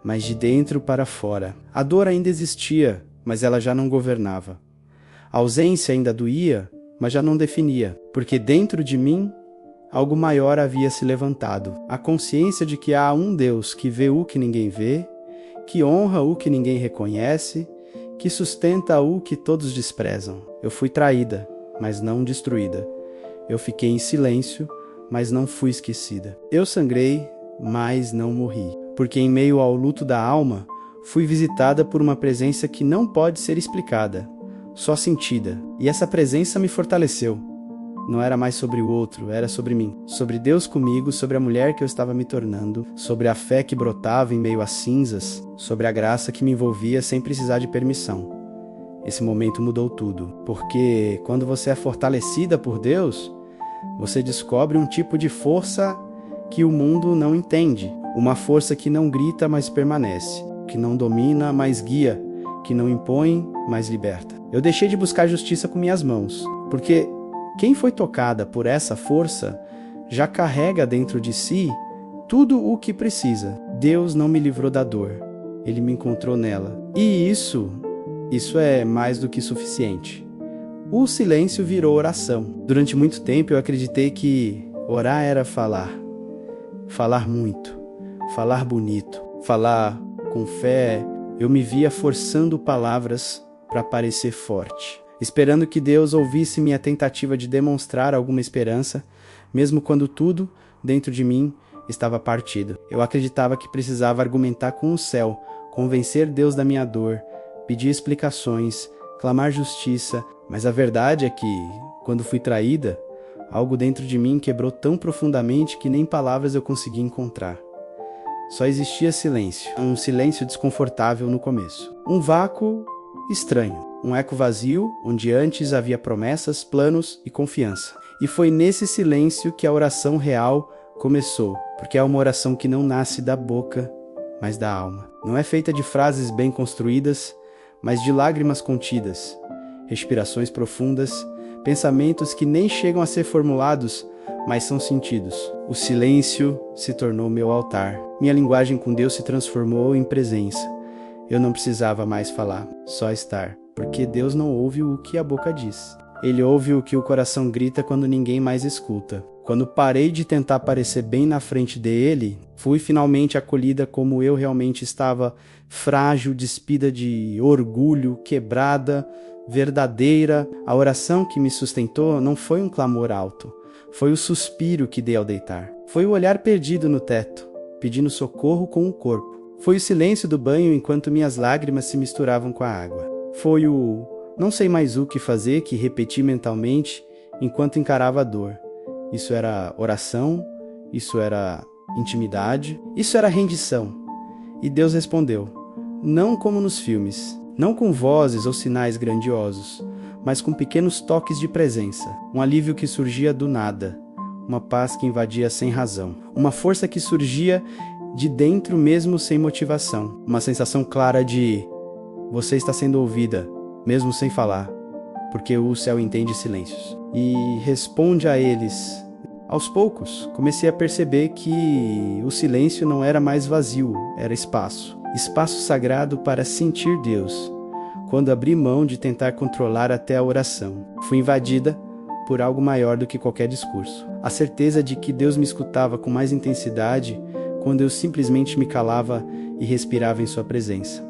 mas de dentro para fora. A dor ainda existia, mas ela já não governava. A ausência ainda doía, mas já não definia, porque dentro de mim algo maior havia se levantado. A consciência de que há um Deus que vê o que ninguém vê, que honra o que ninguém reconhece, que sustenta o que todos desprezam. Eu fui traída, mas não destruída. Eu fiquei em silêncio, mas não fui esquecida. Eu sangrei, mas não morri. Porque em meio ao luto da alma, fui visitada por uma presença que não pode ser explicada, só sentida. E essa presença me fortaleceu. Não era mais sobre o outro, era sobre mim. Sobre Deus comigo, sobre a mulher que eu estava me tornando, sobre a fé que brotava em meio às cinzas, sobre a graça que me envolvia sem precisar de permissão. Esse momento mudou tudo, porque quando você é fortalecida por Deus, você descobre um tipo de força que o mundo não entende. Uma força que não grita, mas permanece, que não domina, mas guia, que não impõe, mas liberta. Eu deixei de buscar justiça com minhas mãos, porque quem foi tocada por essa força já carrega dentro de si tudo o que precisa. Deus não me livrou da dor, Ele me encontrou nela. E isso é mais do que suficiente. O silêncio virou oração. Durante muito tempo eu acreditei que orar era falar. Falar muito, falar bonito, falar com fé. Eu me via forçando palavras para parecer forte, esperando que Deus ouvisse minha tentativa de demonstrar alguma esperança, mesmo quando tudo dentro de mim estava partido. Eu acreditava que precisava argumentar com o céu, convencer Deus da minha dor, pedir explicações, clamar justiça, mas a verdade é que, quando fui traída, Algo dentro de mim quebrou tão profundamente que nem palavras eu consegui encontrar. Só existia silêncio, um silêncio desconfortável no começo. Um vácuo estranho, um eco vazio onde antes havia promessas, planos e confiança. E foi nesse silêncio que a oração real começou, porque é uma oração que não nasce da boca, mas da alma. Não é feita de frases bem construídas, mas de lágrimas contidas, respirações profundas, pensamentos que nem chegam a ser formulados, mas são sentidos. O silêncio se tornou meu altar. Minha linguagem com Deus se transformou em presença. Eu não precisava mais falar, só estar, porque Deus não ouve o que a boca diz. Ele ouve o que o coração grita quando ninguém mais escuta. Quando parei de tentar parecer bem na frente dele, fui finalmente acolhida como eu realmente estava, frágil, despida de orgulho, quebrada, verdadeira. A oração que me sustentou não foi um clamor alto, foi o suspiro que dei ao deitar. Foi o olhar perdido no teto, pedindo socorro com o corpo. Foi o silêncio do banho enquanto minhas lágrimas se misturavam com a água. Foi o não sei mais o que fazer que repeti mentalmente enquanto encarava a dor. Isso era oração, isso era intimidade, isso era rendição. E Deus respondeu, não como nos filmes, não com vozes ou sinais grandiosos, mas com pequenos toques de presença, um alívio que surgia do nada, uma paz que invadia sem razão, uma força que surgia de dentro mesmo sem motivação, uma sensação clara de você está sendo ouvida, mesmo sem falar, porque o céu entende silêncios e responde a eles. Aos poucos, comecei a perceber que o silêncio não era mais vazio, era espaço. Espaço sagrado para sentir Deus, quando abri mão de tentar controlar até a oração. Fui invadida por algo maior do que qualquer discurso. A certeza de que Deus me escutava com mais intensidade quando eu simplesmente me calava e respirava em sua presença.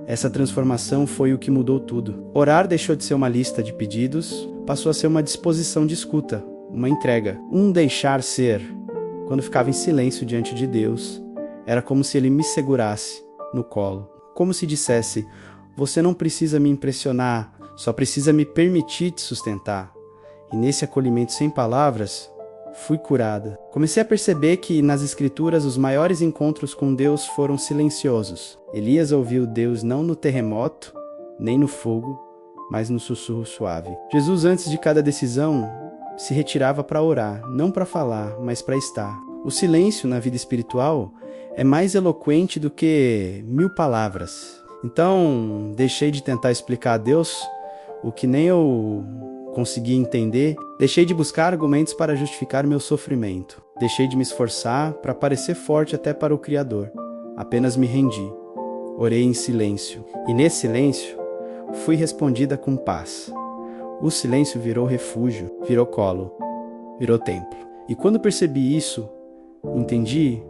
Essa transformação foi o que mudou tudo. Orar deixou de ser uma lista de pedidos, passou a ser uma disposição de escuta, uma entrega, um deixar ser. Quando ficava em silêncio diante de Deus, era como se Ele me segurasse no colo, como se dissesse, você não precisa me impressionar, só precisa me permitir te sustentar. E nesse acolhimento sem palavras, fui curada. Comecei a perceber que nas Escrituras os maiores encontros com Deus foram silenciosos. Elias ouviu Deus não no terremoto, nem no fogo, mas no sussurro suave. Jesus, antes de cada decisão, se retirava para orar, não para falar, mas para estar. O silêncio na vida espiritual é mais eloquente do que 1000 palavras. Então, deixei de tentar explicar a Deus o que nem eu consegui entender, deixei de buscar argumentos para justificar meu sofrimento, deixei de me esforçar para parecer forte até para o Criador, apenas me rendi, orei em silêncio, e nesse silêncio fui respondida com paz. O silêncio virou refúgio, virou colo, virou templo. E quando percebi isso, entendi,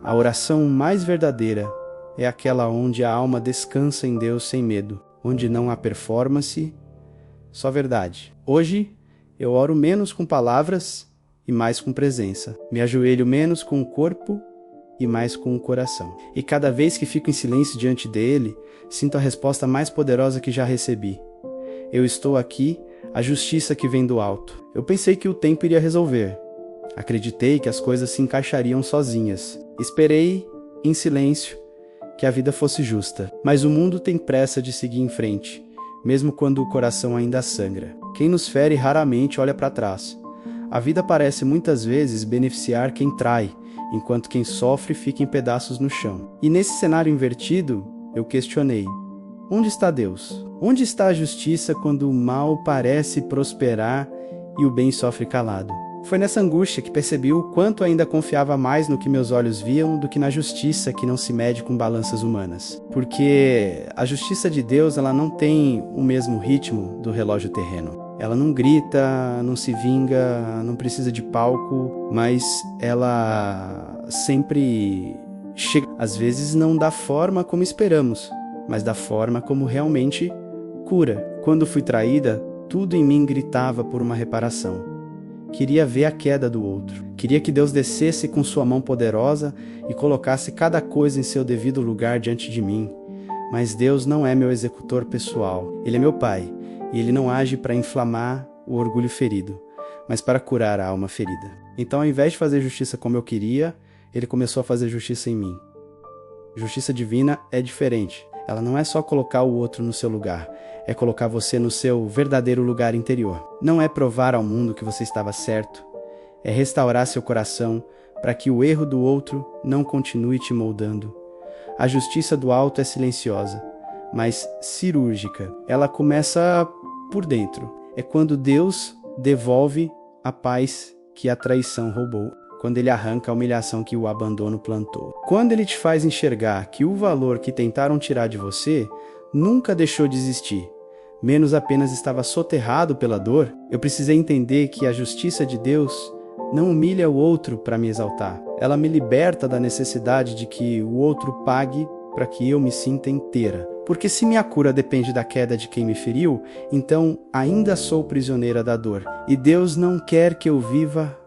a oração mais verdadeira é aquela onde a alma descansa em Deus sem medo, onde não há performance, só verdade. Hoje, eu oro menos com palavras e mais com presença. Me ajoelho menos com o corpo e mais com o coração. E cada vez que fico em silêncio diante dele, sinto a resposta mais poderosa que já recebi. Eu estou aqui, a justiça que vem do alto. Eu pensei que o tempo iria resolver. Acreditei que as coisas se encaixariam sozinhas. Esperei, em silêncio, que a vida fosse justa. Mas o mundo tem pressa de seguir em frente, mesmo quando o coração ainda sangra. Quem nos fere raramente olha para trás. A vida parece muitas vezes beneficiar quem trai, enquanto quem sofre fica em pedaços no chão. E nesse cenário invertido, eu questionei: onde está Deus? Onde está a justiça quando o mal parece prosperar e o bem sofre calado? Foi nessa angústia que percebi o quanto ainda confiava mais no que meus olhos viam do que na justiça que não se mede com balanças humanas. Porque a justiça de Deus, ela não tem o mesmo ritmo do relógio terreno. Ela não grita, não se vinga, não precisa de palco, mas ela sempre chega. Às vezes não da forma como esperamos, mas da forma como realmente cura. Quando fui traída, tudo em mim gritava por uma reparação. Queria ver a queda do outro. Queria que Deus descesse com sua mão poderosa e colocasse cada coisa em seu devido lugar diante de mim. Mas Deus não é meu executor pessoal. Ele é meu Pai, e Ele não age para inflamar o orgulho ferido, mas para curar a alma ferida. Então, ao invés de fazer justiça como eu queria, ele começou a fazer justiça em mim. Justiça divina é diferente. Ela não é só colocar o outro no seu lugar, é colocar você no seu verdadeiro lugar interior. Não é provar ao mundo que você estava certo, é restaurar seu coração para que o erro do outro não continue te moldando. A justiça do alto é silenciosa, mas cirúrgica. Ela começa por dentro. É quando Deus devolve a paz que a traição roubou, quando ele arranca a humilhação que o abandono plantou. Quando ele te faz enxergar que o valor que tentaram tirar de você nunca deixou de existir, menos apenas estava soterrado pela dor, eu precisei entender que a justiça de Deus não humilha o outro para me exaltar. Ela me liberta da necessidade de que o outro pague para que eu me sinta inteira. Porque se minha cura depende da queda de quem me feriu, então ainda sou prisioneira da dor. E Deus não quer que eu viva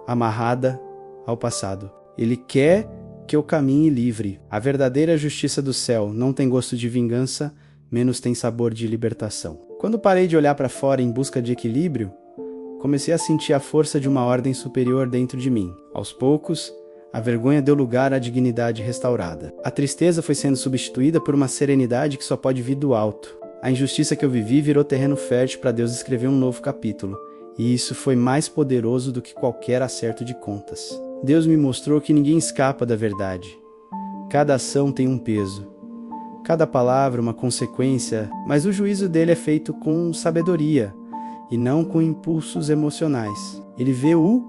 amarrada ao passado. Ele quer que eu caminhe livre. A verdadeira justiça do céu não tem gosto de vingança, menos tem sabor de libertação. Quando parei de olhar para fora em busca de equilíbrio, comecei a sentir a força de uma ordem superior dentro de mim. Aos poucos, a vergonha deu lugar à dignidade restaurada. A tristeza foi sendo substituída por uma serenidade que só pode vir do alto. A injustiça que eu vivi virou terreno fértil para Deus escrever um novo capítulo. E isso foi mais poderoso do que qualquer acerto de contas. Deus me mostrou que ninguém escapa da verdade. Cada ação tem um peso. Cada palavra uma consequência, mas o juízo dele é feito com sabedoria e não com impulsos emocionais. Ele vê o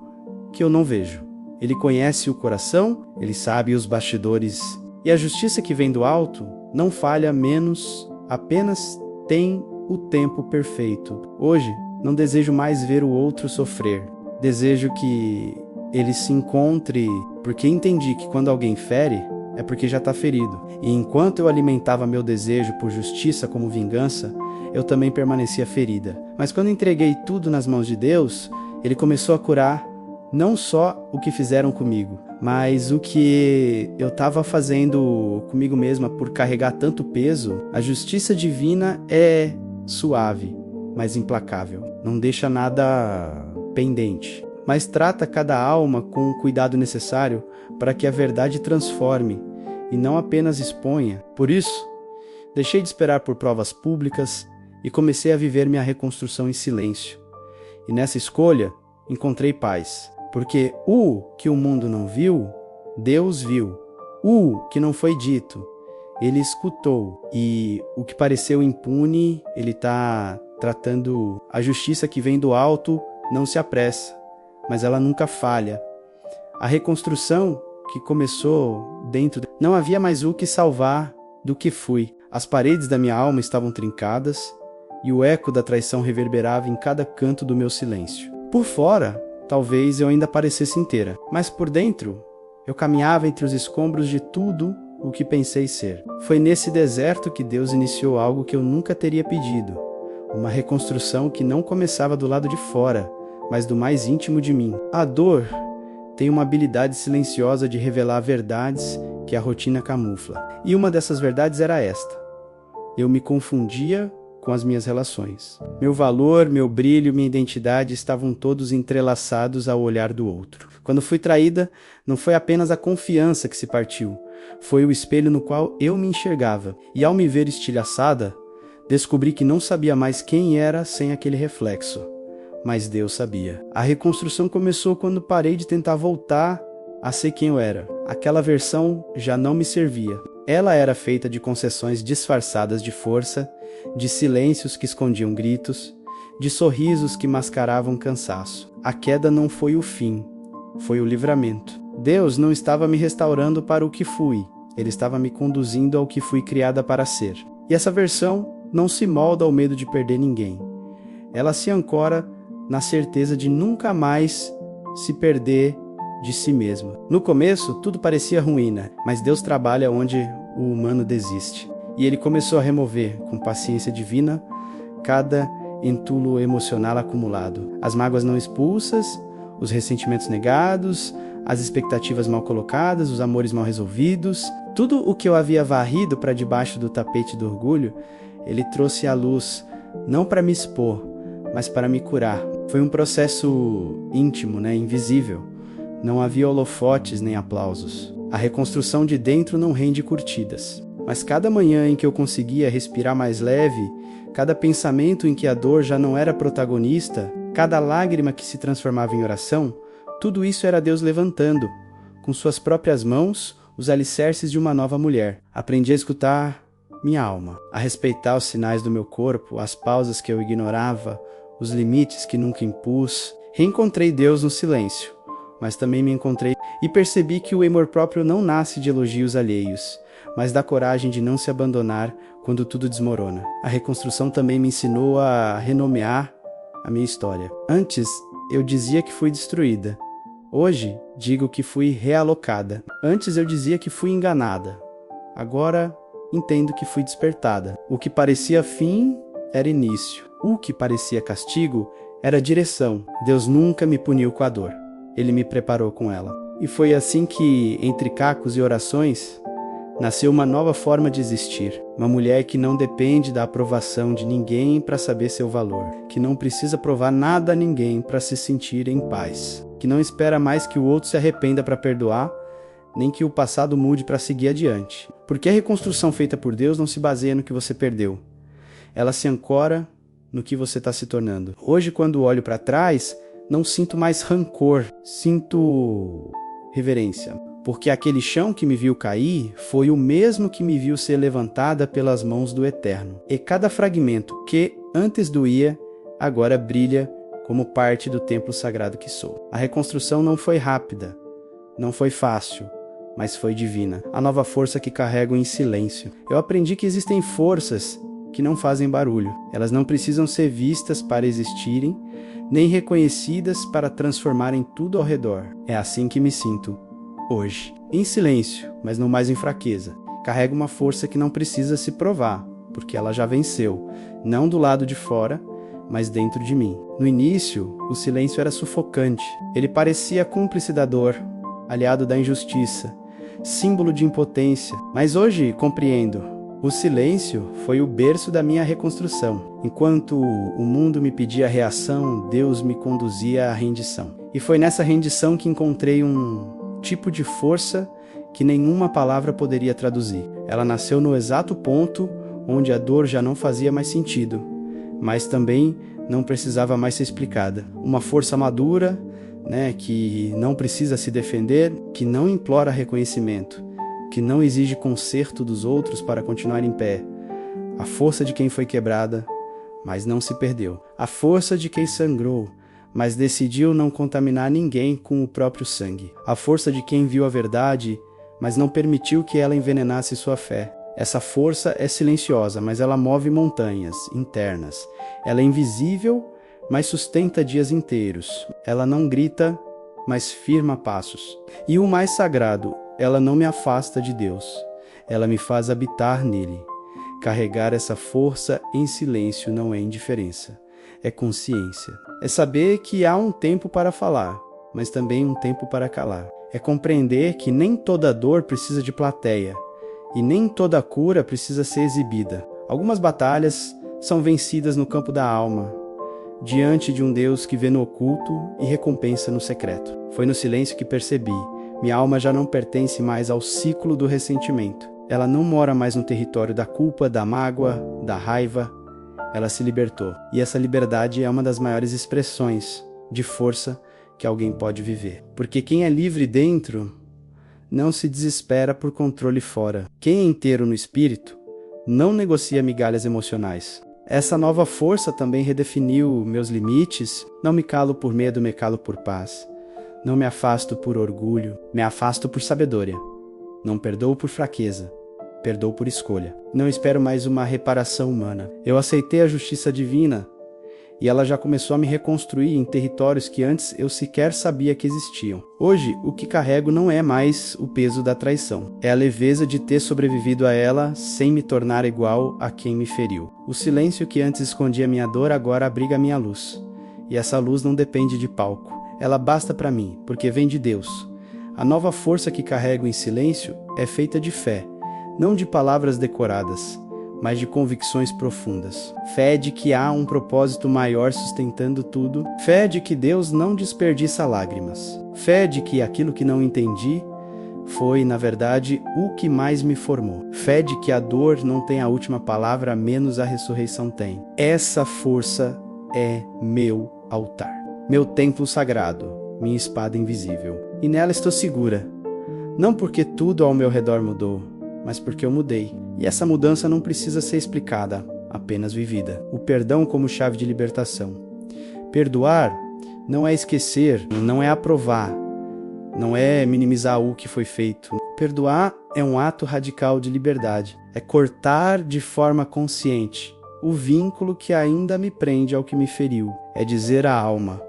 que eu não vejo. Ele conhece o coração, ele sabe os bastidores. E a justiça que vem do alto não falha menos, apenas tem o tempo perfeito. Hoje, não desejo mais ver o outro sofrer. Desejo que ele se encontre, porque entendi que quando alguém fere, é porque já está ferido. E enquanto eu alimentava meu desejo por justiça como vingança, eu também permanecia ferida. Mas quando entreguei tudo nas mãos de Deus, ele começou a curar não só o que fizeram comigo, mas o que eu estava fazendo comigo mesma por carregar tanto peso. A justiça divina é suave, mas implacável. Não deixa nada pendente, mas trata cada alma com o cuidado necessário para que a verdade transforme e não apenas exponha. Por isso, deixei de esperar por provas públicas e comecei a viver minha reconstrução em silêncio. E nessa escolha, encontrei paz. Porque o que o mundo não viu, Deus viu. O que não foi dito, ele escutou. E o que pareceu impune, ele está tratando. A justiça que vem do alto não se apressa, mas ela nunca falha. A reconstrução que começou dentro, não havia mais o que salvar do que fui. As paredes da minha alma estavam trincadas e o eco da traição reverberava em cada canto do meu silêncio. Por fora, talvez eu ainda parecesse inteira, mas por dentro, eu caminhava entre os escombros de tudo o que pensei ser. Foi nesse deserto que Deus iniciou algo que eu nunca teria pedido. Uma reconstrução que não começava do lado de fora, mas do mais íntimo de mim. A dor tem uma habilidade silenciosa de revelar verdades que a rotina camufla. E uma dessas verdades era esta: eu me confundia com as minhas relações. Meu valor, meu brilho, minha identidade estavam todos entrelaçados ao olhar do outro. Quando fui traída, não foi apenas a confiança que se partiu, foi o espelho no qual eu me enxergava. E ao me ver estilhaçada, descobri que não sabia mais quem era sem aquele reflexo. Mas Deus sabia. A reconstrução começou quando parei de tentar voltar a ser quem eu era. Aquela versão já não me servia. Ela era feita de concessões disfarçadas de força, de silêncios que escondiam gritos, de sorrisos que mascaravam cansaço. A queda não foi o fim, foi o livramento. Deus não estava me restaurando para o que fui, Ele estava me conduzindo ao que fui criada para ser. E essa versão não se molda ao medo de perder ninguém. Ela se ancora na certeza de nunca mais se perder de si mesma. No começo, tudo parecia ruína, mas Deus trabalha onde o humano desiste. E Ele começou a remover, com paciência divina, cada entulho emocional acumulado. As mágoas não expulsas, os ressentimentos negados, as expectativas mal colocadas, os amores mal resolvidos. Tudo o que eu havia varrido para debaixo do tapete do orgulho, Ele trouxe à luz, não para me expor, mas para me curar. Foi um processo íntimo, invisível. Não havia holofotes nem aplausos. A reconstrução de dentro não rende curtidas. Mas cada manhã em que eu conseguia respirar mais leve, cada pensamento em que a dor já não era protagonista, cada lágrima que se transformava em oração, tudo isso era Deus levantando, com suas próprias mãos, os alicerces de uma nova mulher. Aprendi a escutar minha alma, a respeitar os sinais do meu corpo, as pausas que eu ignorava, os limites que nunca impus. Reencontrei Deus no silêncio, mas também me encontrei e percebi que o amor próprio não nasce de elogios alheios, mas da coragem de não se abandonar quando tudo desmorona. A reconstrução também me ensinou a renomear a minha história. Antes, eu dizia que fui destruída. Hoje, digo que fui realocada. Antes, eu dizia que fui enganada. Agora, entendo que fui despertada. O que parecia fim era início. O que parecia castigo era direção. Deus nunca me puniu com a dor. Ele me preparou com ela. E foi assim que, entre cacos e orações, nasceu uma nova forma de existir. Uma mulher que não depende da aprovação de ninguém para saber seu valor. Que não precisa provar nada a ninguém para se sentir em paz. Que não espera mais que o outro se arrependa para perdoar, nem que o passado mude para seguir adiante. Porque a reconstrução feita por Deus não se baseia no que você perdeu. Ela se ancora no que você está se tornando. Hoje, quando olho para trás, não sinto mais rancor, sinto reverência. Porque aquele chão que me viu cair foi o mesmo que me viu ser levantada pelas mãos do Eterno. E cada fragmento que antes doía, agora brilha como parte do templo sagrado que sou. A reconstrução não foi rápida, não foi fácil, mas foi divina. A nova força que carrego em silêncio. Eu aprendi que existem forças que não fazem barulho. Elas não precisam ser vistas para existirem, nem reconhecidas para transformarem tudo ao redor. É assim que me sinto hoje. Em silêncio, mas não mais em fraqueza. Carrego uma força que não precisa se provar, porque ela já venceu, não do lado de fora, mas dentro de mim. No início, o silêncio era sufocante. Ele parecia cúmplice da dor, aliado da injustiça, símbolo de impotência. Mas hoje compreendo. O silêncio foi o berço da minha reconstrução. Enquanto o mundo me pedia reação, Deus me conduzia à rendição. E foi nessa rendição que encontrei um tipo de força que nenhuma palavra poderia traduzir. Ela nasceu no exato ponto onde a dor já não fazia mais sentido, mas também não precisava mais ser explicada. Uma força madura, que não precisa se defender, que não implora reconhecimento, que não exige conserto dos outros para continuar em pé. A força de quem foi quebrada, mas não se perdeu. A força de quem sangrou, mas decidiu não contaminar ninguém com o próprio sangue. A força de quem viu a verdade, mas não permitiu que ela envenenasse sua fé. Essa força é silenciosa, mas ela move montanhas internas. Ela é invisível, mas sustenta dias inteiros. Ela não grita, mas firma passos. E o mais sagrado, ela não me afasta de Deus. Ela me faz habitar nele. Carregar essa força em silêncio não é indiferença, é consciência. É saber que há um tempo para falar, mas também um tempo para calar. É compreender que nem toda dor precisa de plateia, e nem toda cura precisa ser exibida. Algumas batalhas são vencidas no campo da alma, diante de um Deus que vê no oculto e recompensa no secreto. Foi no silêncio que percebi. Minha alma já não pertence mais ao ciclo do ressentimento. Ela não mora mais no território da culpa, da mágoa, da raiva. Ela se libertou. E essa liberdade é uma das maiores expressões de força que alguém pode viver. Porque quem é livre dentro não se desespera por controle fora. Quem é inteiro no espírito não negocia migalhas emocionais. Essa nova força também redefiniu meus limites. Não me calo por medo, me calo por paz. Não me afasto por orgulho, me afasto por sabedoria. Não perdoo por fraqueza, perdoo por escolha. Não espero mais uma reparação humana. Eu aceitei a justiça divina e ela já começou a me reconstruir em territórios que antes eu sequer sabia que existiam. Hoje, o que carrego não é mais o peso da traição. É a leveza de ter sobrevivido a ela sem me tornar igual a quem me feriu. O silêncio que antes escondia minha dor agora abriga minha luz. E essa luz não depende de palco. Ela basta para mim, porque vem de Deus. A nova força que carrego em silêncio é feita de fé, não de palavras decoradas, mas de convicções profundas. Fé de que há um propósito maior sustentando tudo. Fé de que Deus não desperdiça lágrimas. Fé de que aquilo que não entendi foi, na verdade, o que mais me formou. Fé de que a dor não tem a última palavra, menos a ressurreição tem. Essa força é meu altar, meu templo sagrado, minha espada invisível. E nela estou segura. Não porque tudo ao meu redor mudou, mas porque eu mudei. E essa mudança não precisa ser explicada, apenas vivida. O perdão como chave de libertação. Perdoar não é esquecer, não é aprovar, não é minimizar o que foi feito. Perdoar é um ato radical de liberdade. É cortar de forma consciente o vínculo que ainda me prende ao que me feriu. É dizer à alma: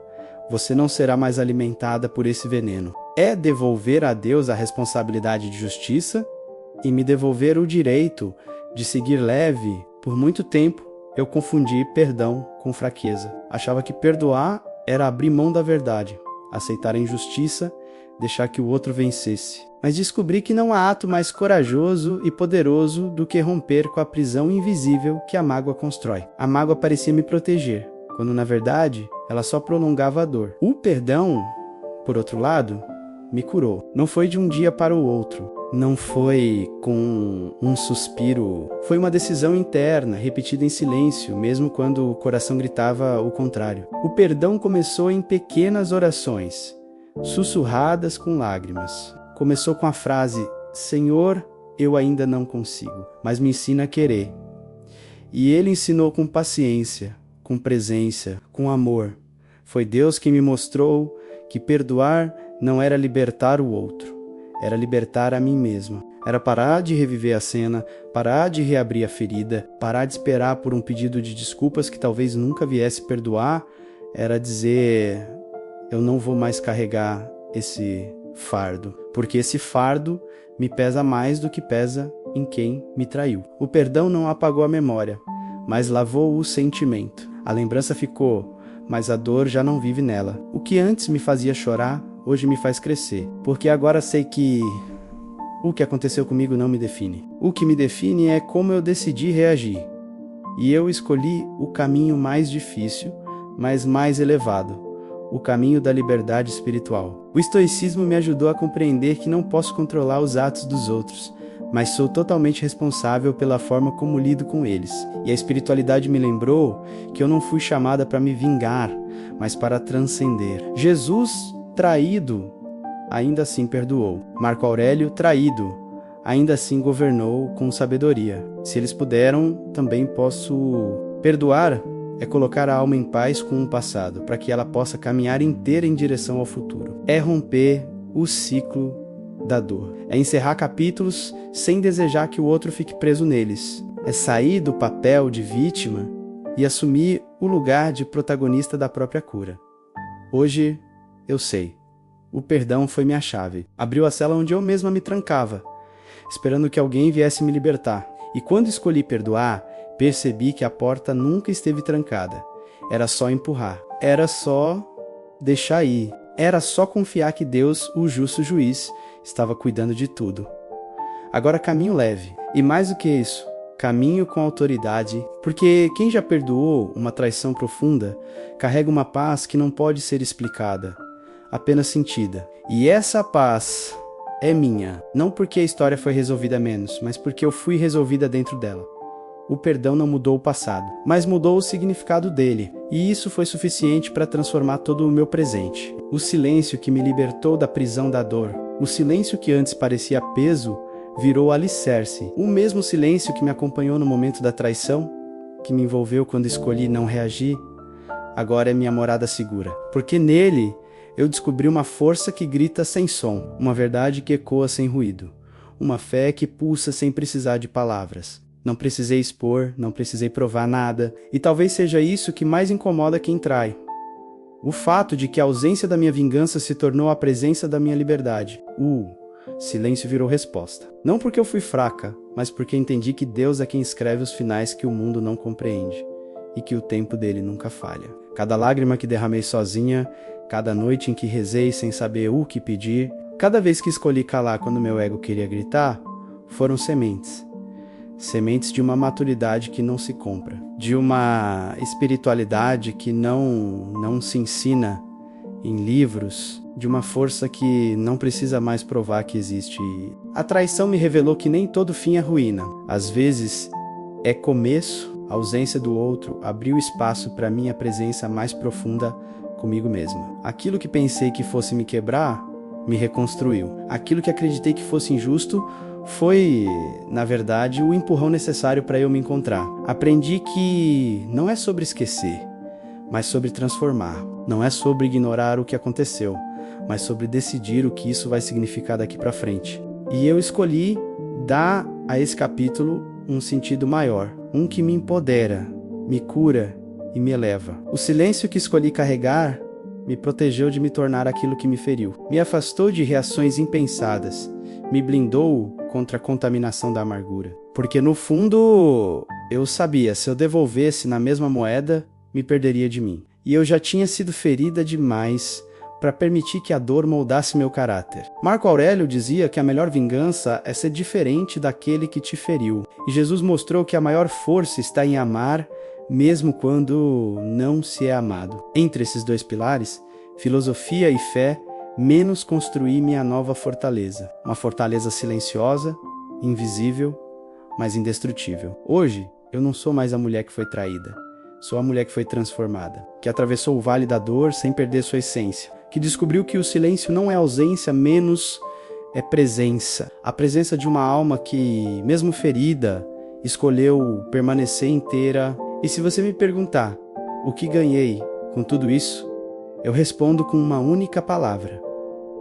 você não será mais alimentada por esse veneno. É devolver a Deus a responsabilidade de justiça e me devolver o direito de seguir leve. Por muito tempo, eu confundi perdão com fraqueza. Achava que perdoar era abrir mão da verdade, aceitar a injustiça, deixar que o outro vencesse. Mas descobri que não há ato mais corajoso e poderoso do que romper com a prisão invisível que a mágoa constrói. A mágoa parecia me proteger, quando na verdade ela só prolongava a dor. O perdão, por outro lado, me curou. Não foi de um dia para o outro. Não foi com um suspiro. Foi uma decisão interna, repetida em silêncio, mesmo quando o coração gritava o contrário. O perdão começou em pequenas orações, sussurradas com lágrimas. Começou com a frase: Senhor, eu ainda não consigo, mas me ensina a querer. E ele ensinou com paciência, com presença, com amor. Foi Deus que me mostrou que perdoar não era libertar o outro, era libertar a mim mesma. Era parar de reviver a cena, parar de reabrir a ferida, parar de esperar por um pedido de desculpas que talvez nunca viesse perdoar. Era dizer: eu não vou mais carregar esse fardo, porque esse fardo me pesa mais do que pesa em quem me traiu. O perdão não apagou a memória, mas lavou o sentimento. A lembrança ficou, mas a dor já não vive nela. O que antes me fazia chorar, hoje me faz crescer, porque agora sei que o que aconteceu comigo não me define. O que me define é como eu decidi reagir. E eu escolhi o caminho mais difícil, mas mais elevado, o caminho da liberdade espiritual. O estoicismo me ajudou a compreender que não posso controlar os atos dos outros, mas sou totalmente responsável pela forma como lido com eles. E a espiritualidade me lembrou que eu não fui chamada para me vingar, mas para transcender. Jesus, traído, ainda assim perdoou. Marco Aurélio, traído, ainda assim governou com sabedoria. Se eles puderam, também posso. Perdoar é colocar a alma em paz com o passado, para que ela possa caminhar inteira em direção ao futuro. É romper o ciclo da dor. É encerrar capítulos sem desejar que o outro fique preso neles. É sair do papel de vítima e assumir o lugar de protagonista da própria cura. Hoje, eu sei. O perdão foi minha chave. Abriu a cela onde eu mesma me trancava, esperando que alguém viesse me libertar. E quando escolhi perdoar, percebi que a porta nunca esteve trancada. Era só empurrar. Era só deixar ir. Era só confiar que Deus, o justo juiz, estava cuidando de tudo. Agora caminho leve. E mais do que isso, caminho com autoridade, porque quem já perdoou uma traição profunda, carrega uma paz que não pode ser explicada, apenas sentida. E essa paz é minha, não porque a história foi resolvida menos, mas porque eu fui resolvida dentro dela. O perdão não mudou o passado, mas mudou o significado dele, e isso foi suficiente para transformar todo o meu presente. O silêncio que me libertou da prisão da dor, o silêncio que antes parecia peso, virou alicerce. O mesmo silêncio que me acompanhou no momento da traição, que me envolveu quando escolhi não reagir, agora é minha morada segura, porque nele eu descobri uma força que grita sem som, uma verdade que ecoa sem ruído, uma fé que pulsa sem precisar de palavras. Não precisei expor, não precisei provar nada, e talvez seja isso que mais incomoda quem trai. O fato de que a ausência da minha vingança se tornou a presença da minha liberdade. Silêncio virou resposta. Não porque eu fui fraca, mas porque entendi que Deus é quem escreve os finais que o mundo não compreende, e que o tempo dele nunca falha. Cada lágrima que derramei sozinha, cada noite em que rezei sem saber o que pedir, cada vez que escolhi calar quando meu ego queria gritar, foram sementes. sementes de uma maturidade que não se compra, de uma espiritualidade que não se ensina em livros, de uma força que não precisa mais provar que existe. A traição me revelou que nem todo fim é ruína. Às vezes é começo, a ausência do outro abriu espaço para minha presença mais profunda comigo mesma. Aquilo que pensei que fosse me quebrar, me reconstruiu. Aquilo que acreditei que fosse injusto foi, na verdade, o empurrão necessário para eu me encontrar. Aprendi que não é sobre esquecer, mas sobre transformar. Não é sobre ignorar o que aconteceu, mas sobre decidir o que isso vai significar daqui para frente. E eu escolhi dar a esse capítulo um sentido maior, um que me empodera, me cura e me eleva. O silêncio que escolhi carregar me protegeu de me tornar aquilo que me feriu. Me afastou de reações impensadas, me blindou contra a contaminação da amargura. Porque no fundo, eu sabia, se eu devolvesse na mesma moeda, me perderia de mim. E eu já tinha sido ferida demais para permitir que a dor moldasse meu caráter. Marco Aurélio dizia que a melhor vingança é ser diferente daquele que te feriu. E Jesus mostrou que a maior força está em amar, mesmo quando não se é amado. Entre esses dois pilares, filosofia e fé, menos construí minha nova fortaleza. Uma fortaleza silenciosa, invisível, mas indestrutível. Hoje, eu não sou mais a mulher que foi traída. Sou a mulher que foi transformada, que atravessou o vale da dor sem perder sua essência, que descobriu que o silêncio não é ausência, menos é presença. A presença de uma alma que, mesmo ferida, escolheu permanecer inteira. E se você me perguntar o que ganhei com tudo isso, eu respondo com uma única palavra: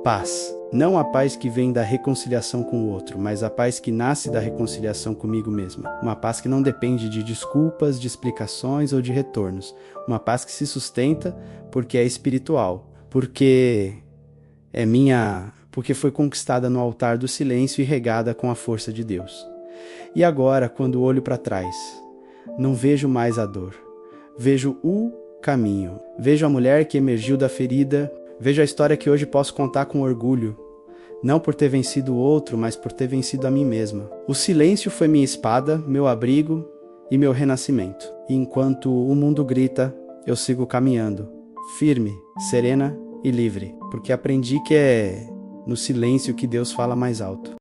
paz. Não a paz que vem da reconciliação com o outro, mas a paz que nasce da reconciliação comigo mesma. Uma paz que não depende de desculpas, de explicações ou de retornos. Uma paz que se sustenta porque é espiritual, porque é minha, porque foi conquistada no altar do silêncio e regada com a força de Deus. E agora, quando olho para trás, não vejo mais a dor. Vejo o caminho. Vejo a mulher que emergiu da ferida. Vejo a história que hoje posso contar com orgulho, não por ter vencido o outro, mas por ter vencido a mim mesma. O silêncio foi minha espada, meu abrigo e meu renascimento. E enquanto o mundo grita, eu sigo caminhando, firme, serena e livre, porque aprendi que é no silêncio que Deus fala mais alto.